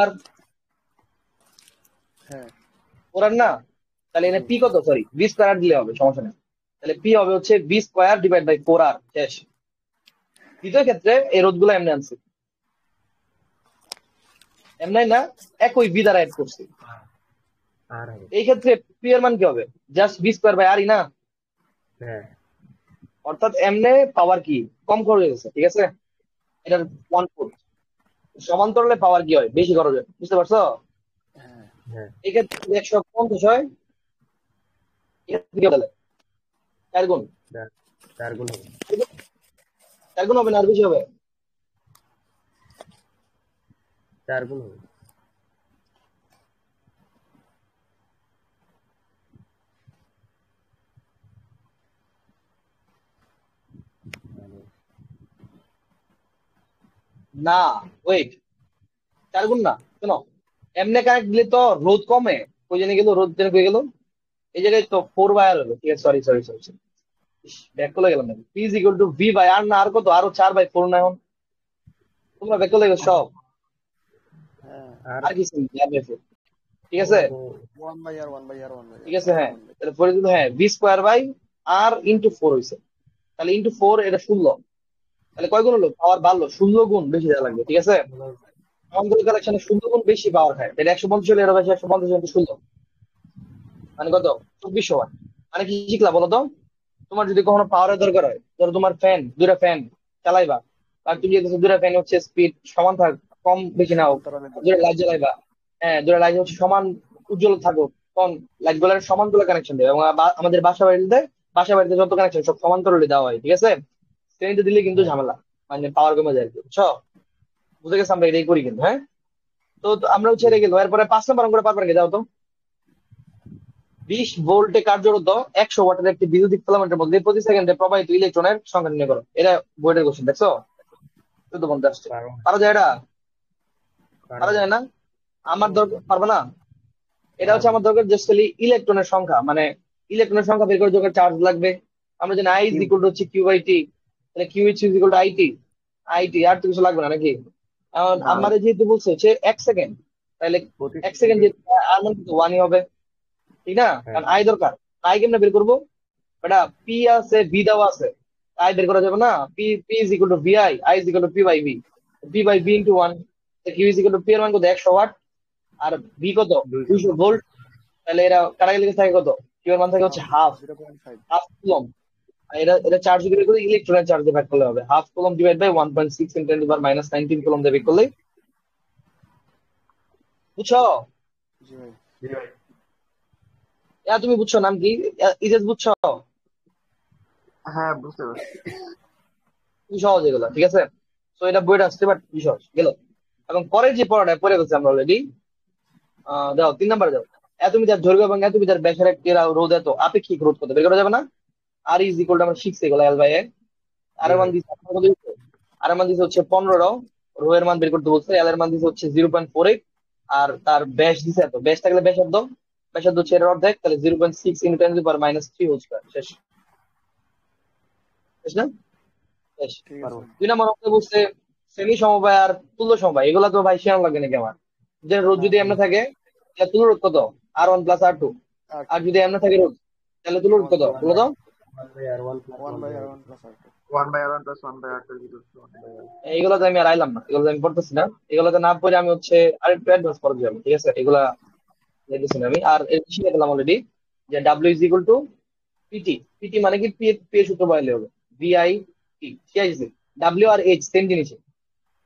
S1: আর না, তাহলে এখানে পি কত, সরি ভি স্কোয়ার দিলে হবে, সমস্যা নেই। তাহলে পি হবে হচ্ছে ভি স্কোয়ার ডিভাইড বাই 4 আর, শেষ। দ্বিতীয় ক্ষেত্রে এই রোধ গুলো এমনি আনছি, এমনি না, একই ভি দ্বারা অ্যাড করছি।
S4: আর হবে।
S1: এই ক্ষেত্রে পি এর মান কি হবে? Just V square by R, না?
S4: হ্যাঁ
S1: অর্থাৎ এমনে পাওয়ার কি কম খরচ হয়েছে, ঠিক আছে? এটার 1/4 সমান্তরালে পাওয়ার কি হয়, বেশি খরচ হয়, বুঝতে পারছো?
S4: হ্যাঁ
S1: এই ক্ষেত্রে যদি 150 হয়, এক্ষেত্রে কি হবে? 4 গুণ,
S4: 4 গুণ হবে।
S1: 4 গুণ হবে না আর বেশি হবে?
S4: 4 গুণ হবে।
S1: না, ওয়েট, 4 গুণ না, শোনো, এমনে কানেক্ট দিলে তো রোধ কমে, কই জানি গেল, রোধ যেন কই গেল, এই জায়গায় তো 4 বাই আর হলো, ঠিক আছে, সরি সরি সরি, ব্যাক করে গেলাম নাকি, P is equal to V by R, না আর কত, আরো 4/4 না, এখন তোমরা ব্যাক করে গেছো সব,
S4: আর
S1: আর কিছু নেই, 4/4, ঠিক আছে, ঠিক আছে, হ্যাঁ, তাহলে পরে যদি হ্যাঁ V square by R into 4 হয়েছে, তাহলে ইন্টু 4 এটা 16, তাহলে কয় গুণ হলো, পাওয়ার বাড়লো, 16 গুণ বেশি দেওয়া লাগবে, ঠিক আছে? আমাদের কালেকশনে 16 গুণ বেশি পাওয়ার খায়, এটা 150 হলে এটা বেশি, 150 ইন্টু 16 মানে কত, 2400 ওয়াট। মানে কি শিখলা বলো তো? তোমার যদি কখনো পাওয়ারের দরকার হয়, ধরো তোমার ফ্যান, দুইটা ফ্যান চালাইবা, আর তুমি যদি দুইটা ফ্যান হচ্ছে স্পিড সমান থাক, কম বেশি না হোক, দুইটা লাইট জ্বালাইবা, হ্যাঁ দুইটা লাইট হচ্ছে সমান উজ্জ্বল থাকুক, তখন লাইট গুলার সমান তুলে কানেকশন দেবে, এবং আমাদের বাসা বাড়িতে যত কানেকশন সব সমান্তরালে দেওয়া হয়, ঠিক আছে? শ্রেণীতে দিলে কিন্তু ঝামেলা, মানে পাওয়ার কমে যায়, বুঝছো? বুঝে গেছে, আমরা এটাই করি কিন্তু, হ্যাঁ। তো আমরা হচ্ছে রেখে গেল, এরপরে 5 নম্বর অঙ্কটা পারবেন কি, যাও তো। 20 ভোল্টে কার্যরত 100 ওয়াটের একটি বিদ্যুৎ ফিলামেন্টের মধ্যে প্রতি সেকেন্ডে প্রবাহিত ইলেকট্রনের সংখ্যা নির্ণয় করো। এটা বোর্ডের কোশ্চেন, দেখছো? 14 আসছে,
S4: পারবো
S1: পারা যায়? এটা পারা
S4: পারবো
S1: যায় না? আমার দরকার, পারবে না? এটা হচ্ছে আমার দরকার জাস্ট খালি ইলেকট্রনের সংখ্যা, মানে ইলেকট্রনের সংখ্যা বের করে যখন চার্জ লাগবে, আমরা জানি আই ইজ ইকুয়াল টু হচ্ছে কিউ বাই টি, তাহলে Q is equal to IT, IT আর তো কিছু লাগবে না নাকি? এখন
S3: না
S1: আমাদের যেহেতু বলছে হচ্ছে 1 সেকেন্ড, তাহলে
S4: প্রতি
S1: 1 সেকেন্ড
S4: সেকেন্ডে।
S1: যেহেতু আর মানে তো 1ই হবে, ঠিক না?
S4: হ্যাঁ
S1: কারণ আই দরকার, আই কেমনে বের করবো? এটা পি আছে, ভি দেওয়া আছে, আই বের করা যাবে না? P P is equal to V I is equal to P by V, P by V into 1, Q is equal to P এর মান কত, 100 ওয়াট, আর ভি কত,
S4: 200
S1: 200 ভোল্ট, তাহলে এরা কারাগারি লেগে থাকে কত, কিউ এর মান থাকে হচ্ছে হাফ, হাফ কুলম। আর এটা এটা চার্জ বের করে ইলেকট্রনের চার্জে ভাগ করলে হবে, half coulomb divide by 1.6 × 10⁻19 coulomb দিয়ে ভাগ করলে, বুঝছো?
S4: জি ভাই।
S1: তুমি বুঝছো নাম কি, ইজেস বুঝছো?
S3: হ্যাঁ বুঝতে পারছি।
S1: খুবই সহজ এগুলো, ঠিক আছে? তো এটা বইটা আসছে, বাট কি সহজ গেল। এবং পরের যে পড়াটা পড়ে গেছে আমরা অলরেডি, দাও 3 নাম্বার দাও। এত মিটার দৈর্ঘ্য এবং এত মিটার ব্যাসের একটি রোধ, এত আপেক্ষিক রোধ কত বের করা যাবে না? আর ইজ ইকুয়াল টু, আমরা শিখছি এগুলো এল বাই এ। আর
S4: জি
S1: এর মান
S4: ভাই।
S1: দিচ্ছে, আর এর মান দিচ্ছে হচ্ছে 15, রো এর মান বের করতে বলছে, এল এর মান দিচ্ছে হচ্ছে 0.48, আর তার ব্যাস দিছে এত, ব্যাস থাকলে ব্যাসার্ধ, ব্যাসার্ধ হচ্ছে এর অর্ধেক, তাহলে 0.6 × 10⁻³ হোল স্কয়ার, শেষ, শেষ না? শেষ।
S4: পারবো।
S1: 2 নম্বর অঙ্কে বলছে শ্রেণী সমবায় আর তুল্য সমবায়, এগুলা তো ভাই শেয়ার লাগে নাকি আমার, যে রোধ যদি এমন থাকে তাহলে তুল্য রোধ কত, R1 প্লাস R2, আর যদি এমন থাকে রোধ তাহলে তুল্য রোধ কত বলো তো?
S4: 1/R1 + 1/R2
S3: 1/R1 + 1/R2
S1: এইগুলো তো আমি আর আইলাম না, এগুলো তো আমি পড়তেছি না, এগুলোতে না পড়ে আমি হচ্ছে আরেকটু অ্যাডভান্স পড়তে যাবো, ঠিক আছে? এগুলা দেখতেছি না আমি, আর শিখে গেলাম অলরেডি যে W is equal to P T, P T মানে কি, পি পি এর সূত্র পাইলে হবে, ভিআই টি, ঠিক আছে? ডাব্লিউ আর এইচ সেম জিনিস,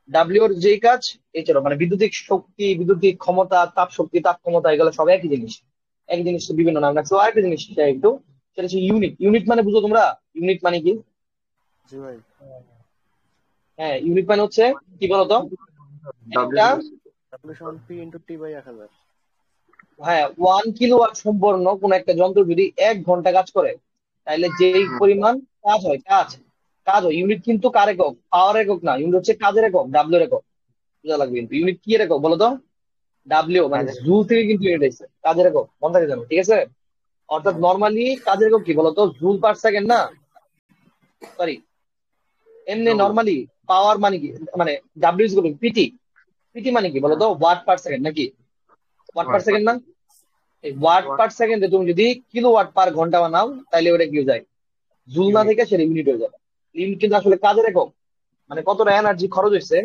S1: ডাব্লিউ এর যেই কাজ এছাড়া, মানে বিদ্যুতিক শক্তি, বিদ্যুতিক ক্ষমতা, তাপ শক্তি, তাপ ক্ষমতা, এগুলো সব একই জিনিস, এক জিনিস বিভিন্ন নাম রাখছে। আরেকটা জিনিস সেটা একটু, সেটা হচ্ছে ইউনিট। ইউনিট মানে বুঝো তোমরা, ইউনিট মানে কি? হ্যাঁ, ইউনিট মানে হচ্ছে কি বলতো, একটা, হ্যাঁ 1 কিলোওয়াট সম্পন্ন কোন একটা যন্ত্র যদি 1 ঘন্টা কাজ করে, তাহলে যেই পরিমাণ কাজ হয়, কাজ কাজ হয়, ইউনিট কিন্তু কার একক, পাওয়ার একক না, ইউনিট হচ্ছে কাজের একক, ডাব্লিউ এর একক, বুঝা লাগবে কিন্তু। ইউনিট কি এর একক বলো তো? ডাব্লিউ মানে
S3: কাজের।
S1: জুল থেকে কিন্তু ইউনিট হয়েছে, কাজের একক, মনে থাকে জানো, ঠিক আছে? অর্থাৎ নর্মালি কাজের একক কি বলতো, জুল পার সেকেন্ড না, সরি, এমনি
S3: জুল।
S1: নর্মালি পাওয়ার মানে কি, মানে ডাব্লিউ ইজ পিটি। পিটি মানে কি বলো তো, ওয়াট পার সেকেন্ড নাকি? ওয়াট পার
S3: ওয়াট
S1: সেকেন্ড না? এই ওয়াট
S3: ওয়াট
S1: পার সেকেন্ডে তুমি যদি কিলো ওয়াট পার ঘন্টা বানাও, তাহলে ওটা কি হয়ে যায়, জুল না
S5: ইউনিট।
S1: থেকে সেটা ইউনিট হয়ে যাবে। ইউনিট কিন্তু আসলে কাজের একক, মানে কতটা এনার্জি খরচ হয়েছে,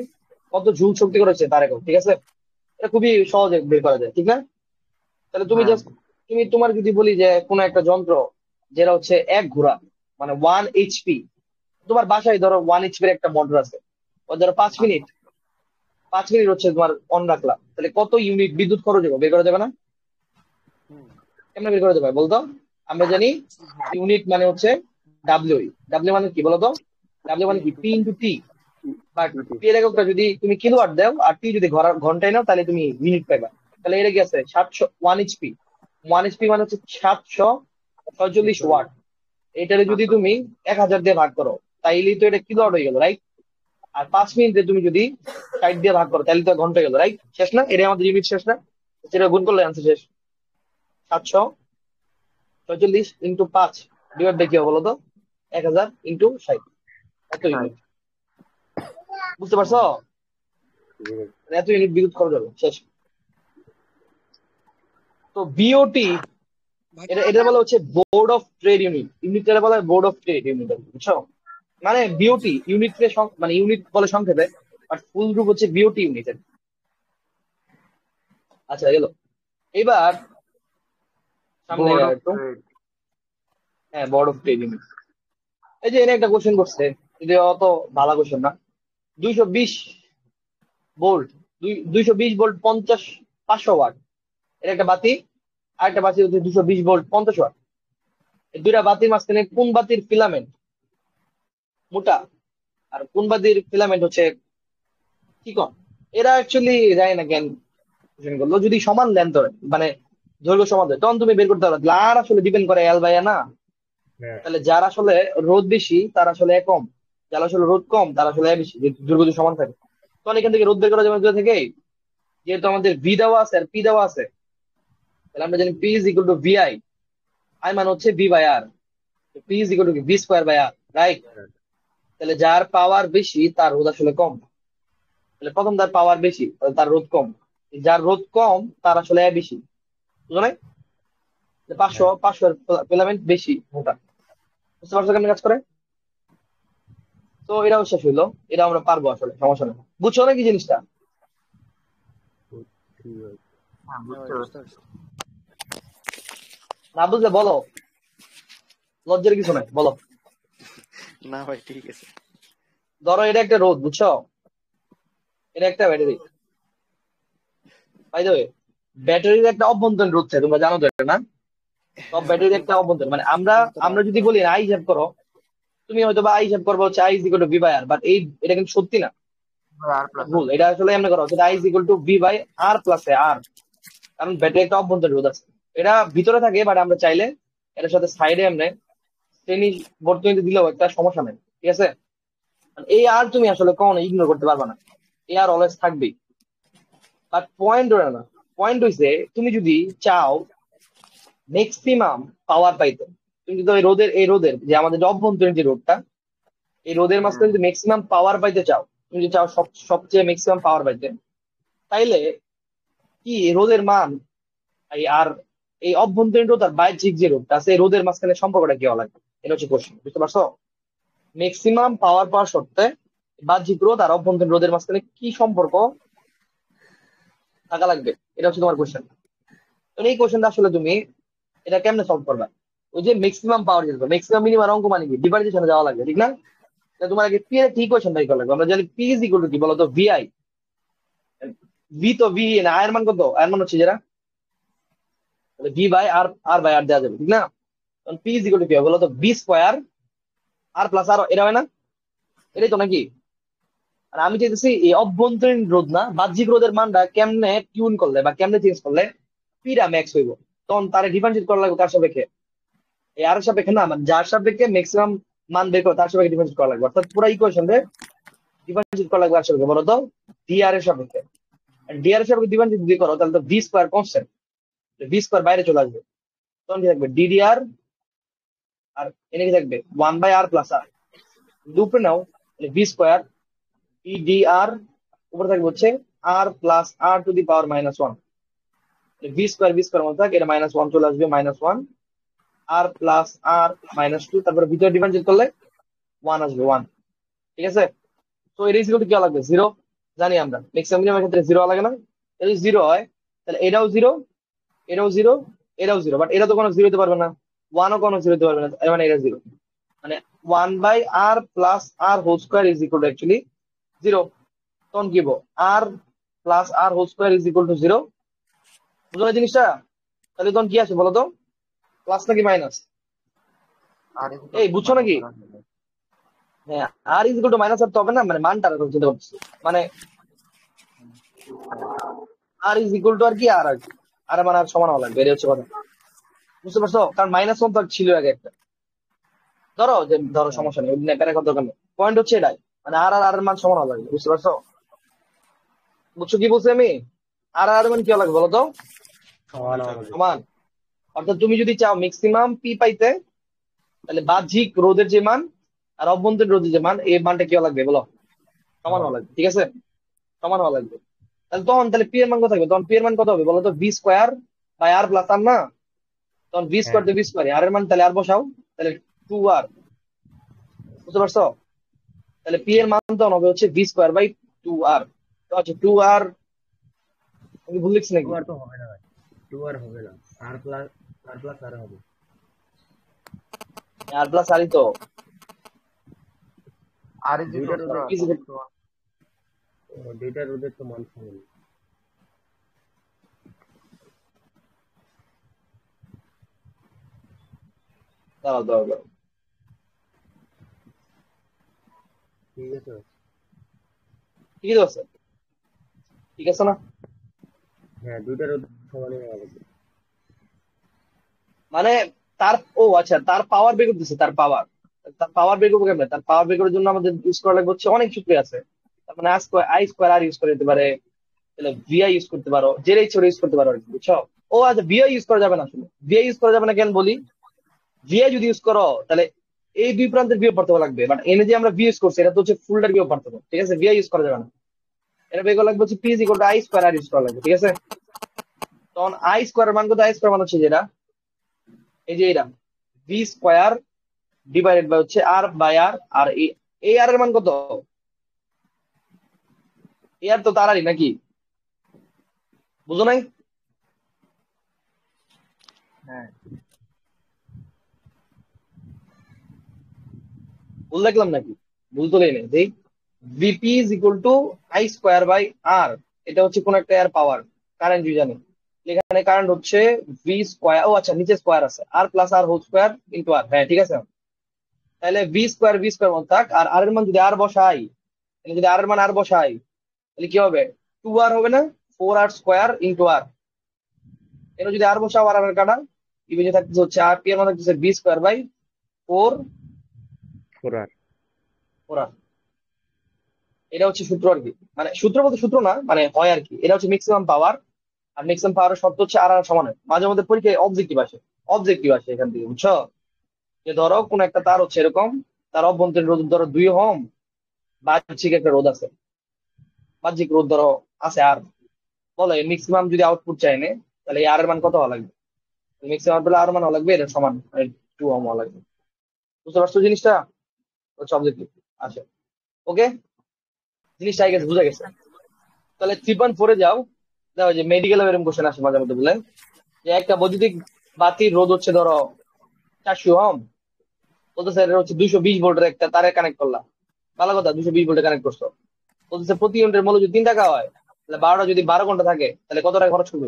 S1: কত জুল শক্তি খরচ হয়েছে তার একক, ঠিক আছে? এটা খুবই সহজে বের করা যায়, ঠিক না? তাহলে তুমি
S3: হ্যাঁ
S1: জাস্ট, তুমি তোমার যদি বলি যে কোনো একটা যন্ত্র যেটা হচ্ছে এক ঘোড়া, মানে 1 HP, তোমার বাসায় ধরো 1 HP একটা মোটর আছে, ও ধরো 5 মিনিট, 5 মিনিট হচ্ছে তোমার অন রাখলাম, তাহলে কত ইউনিট বিদ্যুৎ খরচ হবে বের করা যাবে না?
S5: হুম।
S1: কেমনে বের করা যাবে বলতো? আমরা জানি ইউনিট মানে হচ্ছে ডাব্লিউ। ডাব্লিউ মানে কি বলতো? ডাব্লিউ
S5: পি
S1: মানে কি,
S5: into
S1: P into T. But
S3: দুটি
S1: পি এর এককটা যদি তুমি কিলোওয়াট দাও আর টি যদি ঘন্টায় নাও, তাহলে তুমি মিনিট পাইবা। তাহলে এটা কি আছে, 700 1 HP। 1 HP মানে হচ্ছে 746 ওয়াট। এটারে যদি তুমি 1000 দিয়ে ভাগ করো, তাইলেই তো এটা কিলোওয়াট হয়ে গেল, রাইট? আর 5 মিনিটে তুমি যদি 60 দিয়ে ভাগ করো, তাহলে তো ঘন্টা গেল, রাইট? শেষ না? এটা আমাদের ইউনিট শেষ না? সেটা গুণ করলে আনসার শেষ। 746 × 5 ডিভাইড বাই কি হবে বলো তো? 1000 × 60, এত ইউনিট। বুঝতে পারছো? মানে এত ইউনিট বিদ্যুৎ খরচ হবে, শেষ। তো বিওটি,
S2: ভাই
S1: এটা বলা হচ্ছে বোর্ড অফ ট্রেড ইউনিট। ইউনিটটা বলা হয় বোর্ড অফ ট্রেড ইউনিট, বুঝছো? মানে বিওটি ইউনিট, মানে ইউনিট বলে সংক্ষেপে, বাট ফুল রূপ হচ্ছে বিওটি ইউনিটের। আচ্ছা গেল। এবার সামনে
S3: বোর্ড
S1: আগাও
S3: অফ
S1: একটু।
S3: ট্রেড।
S1: হ্যাঁ, বোর্ড অফ ট্রেড ইউনিট। এই যে এনে একটা কোশ্চেন করছে, যদি অত ভালো কোশ্চেন না। 220 ভোল্ট, 220 ভোল্ট 500 ওয়াট, এর একটা বাতি, আর একটা বাতি হচ্ছে 220 ভোল্ট 50 ওয়াট। এই দুইটা বাতির মাঝখানে কোন বাতির ফিলামেন্ট মোটা, আর কোন বাতির ফিলামেন্ট হচ্ছে চিকন? এরা অ্যাকচুয়ালি জানি না কেন কোশ্চেন করলো। যদি সমান লেন্থ হয়, মানে দৈর্ঘ্য সমান হয়, তখন তুমি বের করতে পারো। আর আসলে ডিপেন্ড করে এল বাই না।
S4: হ্যাঁ
S1: তাহলে যার আসলে রোদ বেশি তার আসলে এ কম, যার আসলে রোদ কম তার আসলে এ বেশি, যে দৈর্ঘ্য যদি সমান থাকে। তখন এখান থেকে রোদ বের করা যাবে দুটো থেকে। যেহেতু আমাদের ভি দেওয়া আছে আর পি দেওয়া আছে, তাহলে আমরা জানি P is equal to V I. I মানে হচ্ছে V by R, P is equal to V square by R, right? তাহলে যার পাওয়ার বেশি তার রোদ আসলে কম। তাহলে প্রথম তার পাওয়ার বেশি, তাহলে তার রোদ কম। যার রোদ কম তার আসলে এ বেশি, বুঝলো না? 500
S4: হ্যাঁ
S1: 500 ফিলামেন্ট বেশি মোটা। বুঝতে পারছো কেমন কাজ করে? তো এটাও শেষ হইলো। এটা আমরা পারবো আসলে, সমস্যা নেই। বুঝছো নাকি জিনিসটা?
S4: ঠিক আছে।
S3: হ্যাঁ
S5: হ্যাঁ
S3: বুঝতে
S5: ভাই, বুঝতে
S3: পারছি।
S5: পারছি।
S1: না বুঝলে বলো, লজ্জার কিছু নাই, বলো।
S5: না ভাই, ঠিক আছে।
S1: ধরো এটা একটা রোদ, বুঝছো? এটা একটা ব্যাটারি। বাই দ্য ওয়ে, ব্যাটারির একটা অভ্যন্তরীণ রোধ থাকে, তোমরা জানো তো এটা, না? সব
S5: হ্যাঁ ভাই,
S1: ব্যাটারির একটা
S5: কিন্তু
S1: অভ্যন্তরীণ, মানে আমরা
S5: অভ্যন্তরে
S1: আমরা যদি
S5: আটটা।
S1: বলি আই হিসাব করো, তুমি হয়তো বা আই হিসাব করবো হচ্ছে I is equal to V by R, but এই এটা কিন্তু সত্যি না,
S3: আর
S1: এটা
S3: প্লাস আর।
S1: ভুল। এটা আসলে এমনি করা হচ্ছে I is equal to V by R plus R. কারণ ব্যাটারি একটা অভ্যন্তরীণ রোধ আছে, এটা ভিতরে থাকে, বাট আমরা চাইলে এটার সাথে সাইডে এমনি শ্রেণী বর্তনীতে দিলেও একটা সমস্যা নেই, ঠিক আছে? এই আর তুমি আসলে কখনো ইগনোর করতে পারবে না, এই আর অলওয়েজ থাকবেই। বাট পয়েন্ট ওটা না, পয়েন্ট হইছে তুমি যদি চাও ম্যাক্সিমাম পাওয়ার পাইতে, তুমি যদি ওই রোদের, এই রোদের যে আমাদের যে অভ্যন্তরীণ যে রোদটা, এই রোদের মাঝখানে যদি ম্যাক্সিমাম পাওয়ার পাইতে চাও, তুমি যদি চাও সবচেয়ে ম্যাক্সিমাম পাওয়ার পাইতে, তাইলে কি এই রোদের মান, এই আর এই অভ্যন্তরীণ রোদ আর বাহ্যিক যে রোদটা আছে, এই রোদের মাঝখানে সম্পর্কটা কি হওয়া লাগে? এটা হচ্ছে কোশ্চেন, বুঝতে পারছো? ম্যাক্সিমাম পাওয়ার পাওয়ার শর্তে বাহ্যিক রোদ আর অভ্যন্তরীণ রোদের মাঝখানে কি সম্পর্ক থাকা লাগবে, এটা হচ্ছে তোমার কোশ্চেন। তো এই কোশ্চেনটা আসলে তুমি এটা কেমনে সলভ করবা? ওই যে ম্যাক্সিমাম পাওয়ার যেতে, ম্যাক্সিমাম মিনিমাম অঙ্ক মানে কি, ডিফারেন্সিয়েশনে যাওয়া লাগবে, ঠিক না? তাহলে তোমার আগে পি এর কি কোশ্চেন বের করা লাগবে। আমরা জানি পি ইজ ইকুয়াল টু কি বলতো, ভিআই। ভি তো ভি না, আয়ের মান কত? আয়ের মান হচ্ছে যেটা, V by R, R by R দেওয়া যাবে, ঠিক না? তখন পি ইজ ইকুয়াল টু কি হবে বলতো, ভি স্কোয়ার আর প্লাস আর, এটা হয় না? এটাই তো নাকি? আর আমি চাইতেছি এই অভ্যন্তরীণ রোধ না বাহ্যিক রোধের মানটা কেমনে টিউন করলে বা কেমনে চেঞ্জ করলে পিটা ম্যাক্স হইব, তখন তারে ডিফারেন্সিয়েট করা লাগবে তার সাপেক্ষে। এই আর সাপেক্ষে না, মানে যার সাপেক্ষে ম্যাক্সিমাম মান বের করে তার সাপেক্ষে ডিফারেন্সিয়েট করা লাগবে, অর্থাৎ পুরো ইকুয়েশন রে ডিফারেন্সিয়েট করা লাগবে আর সাপেক্ষে বলো তো, ডি আর এর সাপেক্ষে। ডি আর এর সাপেক্ষে ডিফারেন্সিয়েট যদি করো, তাহলে তো V square constant, V square বাইরে চলে আসবে, তখন কি থাকবে ডিডিআর, আর এনে কি থাকবে 1 বাই আর প্লাস আর, উপরে নাও ভি স্কোয়ার EDR উপরে থাকবে হচ্ছে R plus R two the power -1, V square মতো থাকে, এটা -1 চলে আসবে, -1 R প্লাস R -2, তারপরে ভিতরে ডিফারেন্সিয়েট করলে 1 আসবে, 1। ঠিক আছে, তো এর ইকুয়াল টু কি লাগবে? 0। জানি আমরা ম্যাক্সিমাম মিনিমামের ক্ষেত্রে 0 লাগে না? যদি 0 হয় তাহলে এটাও 0, এটাও 0, এটাও 0, বাট এটা তো কোনো 0 হতে পারবে না, 1 ও কোনো 0 হতে পারবে না, এর মানে এটা 0। মানে 1/r plus r whole square is equal to actually 0। তখন কি হবো? r plus r whole square is equal to 0। বুঝলো না জিনিসটা? তাহলে তখন কি আসে বলো তো, প্লাস নাকি মাইনাস?
S3: আর
S1: এই বুঝছো নাকি? হ্যাঁ, আর ইজ ইকুয়াল টু মাইনাস আর তো হবে না, মানে মানটা আমি চিন্তা করতেছি, মানে আর ইজ ইকুয়াল টু আর কি, আর কি আর মানে আর সমান হওয়া লাগবে, এটা হচ্ছে কথা। বুঝতে পারছো? কারণ -1 তো ছিল আগে একটা, ধরো সমস্যা নেই, ওই প্যারা করার দরকার নেই, পয়েন্ট হচ্ছে এটাই, মানে আর আর আর এর মান সমান হওয়া লাগবে। বুঝতে পারছো? বুঝছো কি বলছি আমি? আর আর এর মান কি হওয়া লাগবে বলো তো? সমান। অর্থাৎ তুমি যদি চাও ম্যাক্সিমাম পি পাইতে, তাহলে বাহ্যিক রোধের যে মান আর অভ্যন্তরীণ রোধের যে মান, এই মানটা কি হওয়া লাগবে বলো? সমান হওয়া লাগবে। ঠিক আছে, সমান হওয়া লাগবে। তাহলে তখন তাহলে পি এর মান কত হবে? তখন পি এর মান কত হবে বলো তো? V square by R plus R না? তখন ভি স্কোয়ার তো ভি স্কোয়ার, আর এর মান তাহলে আর বসাও, তাহলে 2r। বুঝতে পারছো? তাহলে পি এর মান তখন হবে হচ্ছে ভি স্কোয়ার বাই 2r। তো আচ্ছা 2r, আমি ভুল লিখছি নাকি?
S4: 2 আর তো হবে না ভাই, 2 আর হবে না, আর প্লাস আর হবে।
S1: আর প্লাস আরই তো,
S3: আর ইজ
S4: দুইটা
S3: ইকুয়াল
S4: রোধের
S3: টু
S4: দুইটা রোধের তো মান সমান।
S1: দাঁড়াও দাঁড়াও দাঁড়াও,
S4: ঠিক আছে,
S1: ঠিক আছে, ঠিক আছে না?
S4: হ্যাঁ দুইটা রোধ সমানই হওয়া লাগবে।
S1: মানে তার, ও আচ্ছা, তার পাওয়ার বের করতেছে, তার পাওয়ার বের করবো কেমনে? তার পাওয়ার বের করার জন্য আমাদের ইউজ করা লাগবে হচ্ছে অনেক সূত্র আছে। তার মানে আই স্কোয়ার আর ইউজ করে যেতে পারে, তাহলে ভিআই ইউজ করতে পারো, যেটা ইচ্ছে ইউজ করতে পারো আর কি, বুঝছো? ও আচ্ছা, ভিআই ইউজ করা যাবে না, আসলে ভিআই ইউজ করা যাবে না কেন বলি? ভিআই যদি ইউজ করো তাহলে এই দুই প্রান্তের বিয়োগ পার্থক্য লাগবে, বাট এনে যে আমরা ভি ইউজ করছি এটা তো হচ্ছে ফুলটার বিয়োগ পার্থক্য। ঠিক আছে, ভিআই ইউজ করা যাবে না, এটা বের করা লাগবে হচ্ছে P is equal to I square R use করা লাগবে। ঠিক আছে, তখন আই স্কোয়ার মান কত? আই স্কোয়ার মান হচ্ছে যেটা, এই যে এটা ভি স্কোয়ার ডিভাইডেড বাই হচ্ছে আর বাই আর, আর এই আর এর মান কত? এই আর তো তারারই নাকি? বুঝো নাই?
S3: হ্যাঁ
S1: ভুল দেখলাম নাকি? ভুল তো নেই দেই, VP is equal to I square by R, এটা হচ্ছে কোন একটা এর পাওয়ার, কারেন্ট যদি জানি, এখানে কারেন্ট হচ্ছে ভি স্কোয়ার, ও আচ্ছা নিচে স্কোয়ার আছে, আর প্লাস আর হোল স্কোয়ার ইন্টু আর, হ্যাঁ ঠিক আছে। তাহলে ভি স্কোয়ার মত থাক, আর আর এর মান যদি আর বসাই, তাহলে যদি আর এর মান আর বসাই তাহলে কি হবে? 2r হবে না? 4r স্কোয়ার ইন্টু আর, এটা যদি আর বসাও আর আর কাটা, ইভেজে থাকতেছে হচ্ছে আর পি এর মান থাকতেছে ভি স্কোয়ার বাই
S4: 4
S1: 4r। এটা হচ্ছে সূত্র আর কি, মানে সূত্র বলতে সূত্র না, মানে হয় আর কি, এটা হচ্ছে ম্যাক্সিমাম পাওয়ার। আর ম্যাক্সিমাম পাওয়ারের শর্ত হচ্ছে আর আর সমান হয়। মাঝে মধ্যে পরীক্ষায় অবজেক্টিভ আসে এখান থেকে, বুঝছো? যে ধরো কোন একটা তার হচ্ছে এরকম, তার অভ্যন্তরীণ রোধ ধরো 2 ওহম, বাহ্যিক একটা রোধ আছে, বাহ্যিক রোধ ধরো আছে আর, বলো ম্যাক্সিমাম যদি আউটপুট চাইনে তাহলে এই আর এর মান কত হওয়া লাগবে? ম্যাক্সিমাম পেলে আর মান হওয়া লাগবে এটা সমান 2 ওহম হওয়া লাগবে। বুঝতে পারছো জিনিসটা? হচ্ছে অবজেক্টিভ। আচ্ছা, ওকে, জিনিসটা আই গেছে, বুঝা গেছে। তাহলে 3.4 যাও, দেখো যে মেডিকেল এরকম কোশ্চেন আসে মাঝে মধ্যে, বুঝলেন? যে একটা বৈদ্যুতিক বাতির রোধ হচ্ছে ধরো 400 ওহম, বলতেছে এটা হচ্ছে 220 ভোল্টের একটা তারে কানেক্ট করলাম, ভালো কথা, 220 ভোল্টে কানেক্ট করছো, বলতেছে প্রতি ইউনিটের মূল্য যদি 3 টাকা হয়, তাহলে 12টা যদি 12 ঘন্টা থাকে তাহলে কত টাকা খরচ করবে?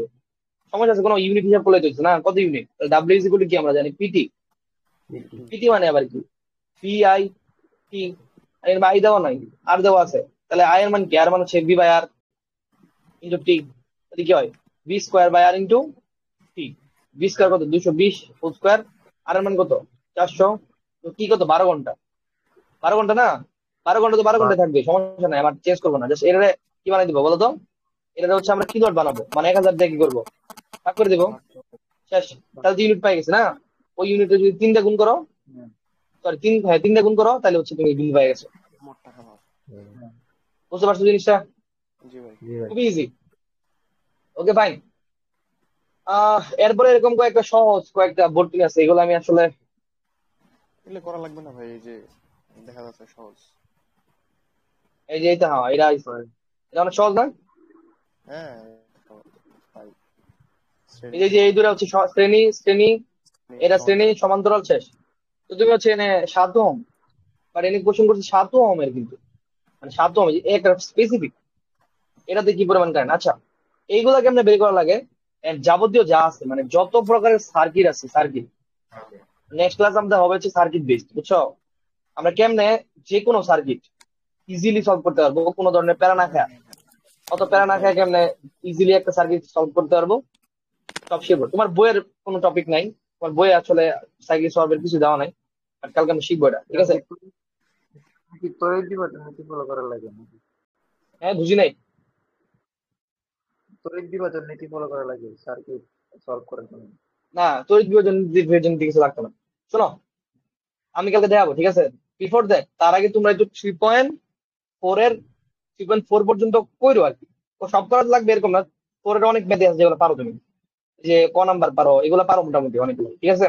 S1: সমস্যা আছে, কোনো ইউনিট হিসাব করলে তো না, কত unit? W is equal to কি আমরা জানি? পিটি। পিটি মানে আবার কি? পি আই টি, এর আই দেওয়া নাই, আর দেওয়া আছে, তাহলে আই এর মান কি? আর মান হচ্ছে V by R into T, তাহলে কি হয়? V square by R into T. V square কত? 220 হোল স্কোয়ার, আর এর মান কত? 400, তো কি কত? 12 ঘন্টা, 12 ঘন্টা না? 12 ঘন্টা তো 12 ঘন্টা থাকবে, সমস্যা নাই, আমার চেঞ্জ করবো না, জাস্ট এটা কি বানাই দিবো বলো তো? এটা হচ্ছে আমরা কিলোয়াট বানাবো, মানে 1000 দিয়ে কি করবো? ভাগ করে দিবো, শেষ। তাহলে 2 ইউনিট পাই গেছে না? ওই ইউনিটে যদি 3 গুণ করো, সরি 3, হ্যাঁ 3 গুণ করো, তাহলে হচ্ছে তুমি বিল পাই গেছো। বুঝতে পারছো জিনিসটা?
S5: জি ভাই।
S3: জি ভাই।
S1: খুবই ইজি। Okay fine. এরপরে এরকম কয়েকটা সহজ কয়েকটা বোর্ড আছে, এগুলো আমি আসলে
S5: এগুলো করা লাগবে না ভাই, এই যে দেখা যাচ্ছে সহজ।
S1: এই যে এইটা, হ্যাঁ এটা আইছে। এটা অনেক সহজ না?
S5: হ্যাঁ ভাই,
S1: এই যে এই দূরে হচ্ছে শ্রেণী শ্রেণী, এটা শ্রেণী
S5: সমান্তরাল।
S1: সমান্তরাল শেষ। তো তুমি হচ্ছে এনে 7 ওহম, বাট এনে কোশ্চেন করছে 7 ওহমের, কিন্তু মানে 7 ওহম একটা স্পেসিফিক, এটাতে কি পরিমাণ কারেন্ট। আচ্ছা, এইগুলা কেমনে বের করা লাগে? এর যাবতীয় যা আছে মানে যত প্রকারের সার্কিট আছে, সার্কিট নেক্সট ক্লাস আমাদের হবে হচ্ছে সার্কিট বেসড, বুঝছো? আমরা কেমনে যে কোনো সার্কিট ইজিলি সলভ করতে পারবো, কোনো ধরনের প্যারা না খায়, অত প্যারা না খায় কেমনে ইজিলি একটা সার্কিট সলভ করতে পারবো, সব শিখবো। তোমার বইয়ের কোনো টপিক নাই, তোমার বইয়ে আসলে সার্কিট সলভের কিছু দেওয়া নাই, আর কালকে আমি শিখবো এটা, ঠিক আছে?
S3: কি তড়িৎ বিভাজন নীতি ফলো করা লাগে নাকি?
S1: হ্যাঁ, বুঝি নাই।
S3: তড়িৎ বিভাজন নীতি ফলো করা লাগে সার্কিট সলভ করার জন্য।
S1: না, তড়িৎ বিভাজন বিভাজন দিকে কিছু লাগতো না। শোনো, আমি কালকে দেখাবো, ঠিক আছে? বিফোর দ্যাট, তার আগে তোমরা একটু 3.4 পর্যন্ত কইরো আর কি। ও সব করা লাগবে এরকম না, 4 অনেক ম্যাথ আছে যেগুলো পারো তুমি, যে ক নাম্বার পারো, এগুলো পারো মোটামুটি অনেকগুলো, ঠিক আছে?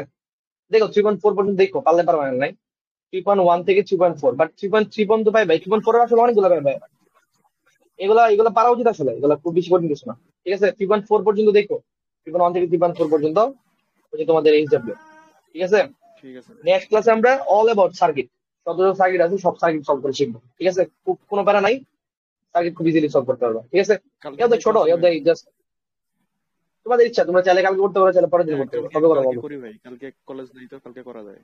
S1: দেখো 3.4 পর্যন্ত দেখো, পারলে পারো না নাই। 3.1 থেকে 3.4, বাট 3.3 পর্যন্ত পাই ভাই। 3.4 আসলে অনেকগুলো পাই ভাই, এগুলা এগুলো পারা উচিত আসলে, এগুলো খুব বেশি কঠিন কিছু না, ঠিক আছে? 3.4 পর্যন্ত দেখো, 3.1 থেকে 3.4 পর্যন্ত হচ্ছে তোমাদের এইচডব্লিউ, ঠিক আছে?
S5: ঠিক আছে ভাই।
S1: নেক্সট ক্লাসে আমরা অল অ্যাবাউট সার্কিট, যত সার্কিট আছে সব সার্কিট সলভ করে শিখবো, ঠিক আছে? খুব কোনো প্যারা নাই, সার্কিট খুব ইজিলি সলভ করতে পারবো, ঠিক আছে?
S5: কালকে
S1: এও দেখ
S5: ভাই
S1: ছোট,
S5: করছেন
S1: এও
S5: ভাই?
S1: দেখ জাস্ট তোমাদের ইচ্ছা, তোমরা চাইলে কালকে করতে পারো, চাইলে পরের দিন
S5: হ্যাঁ
S1: করতে পারো,
S5: কালকে
S1: কবে করা
S5: কালকে
S1: বলো?
S5: করি ভাই, কালকে কলেজ নেই তো কালকে করা যায়।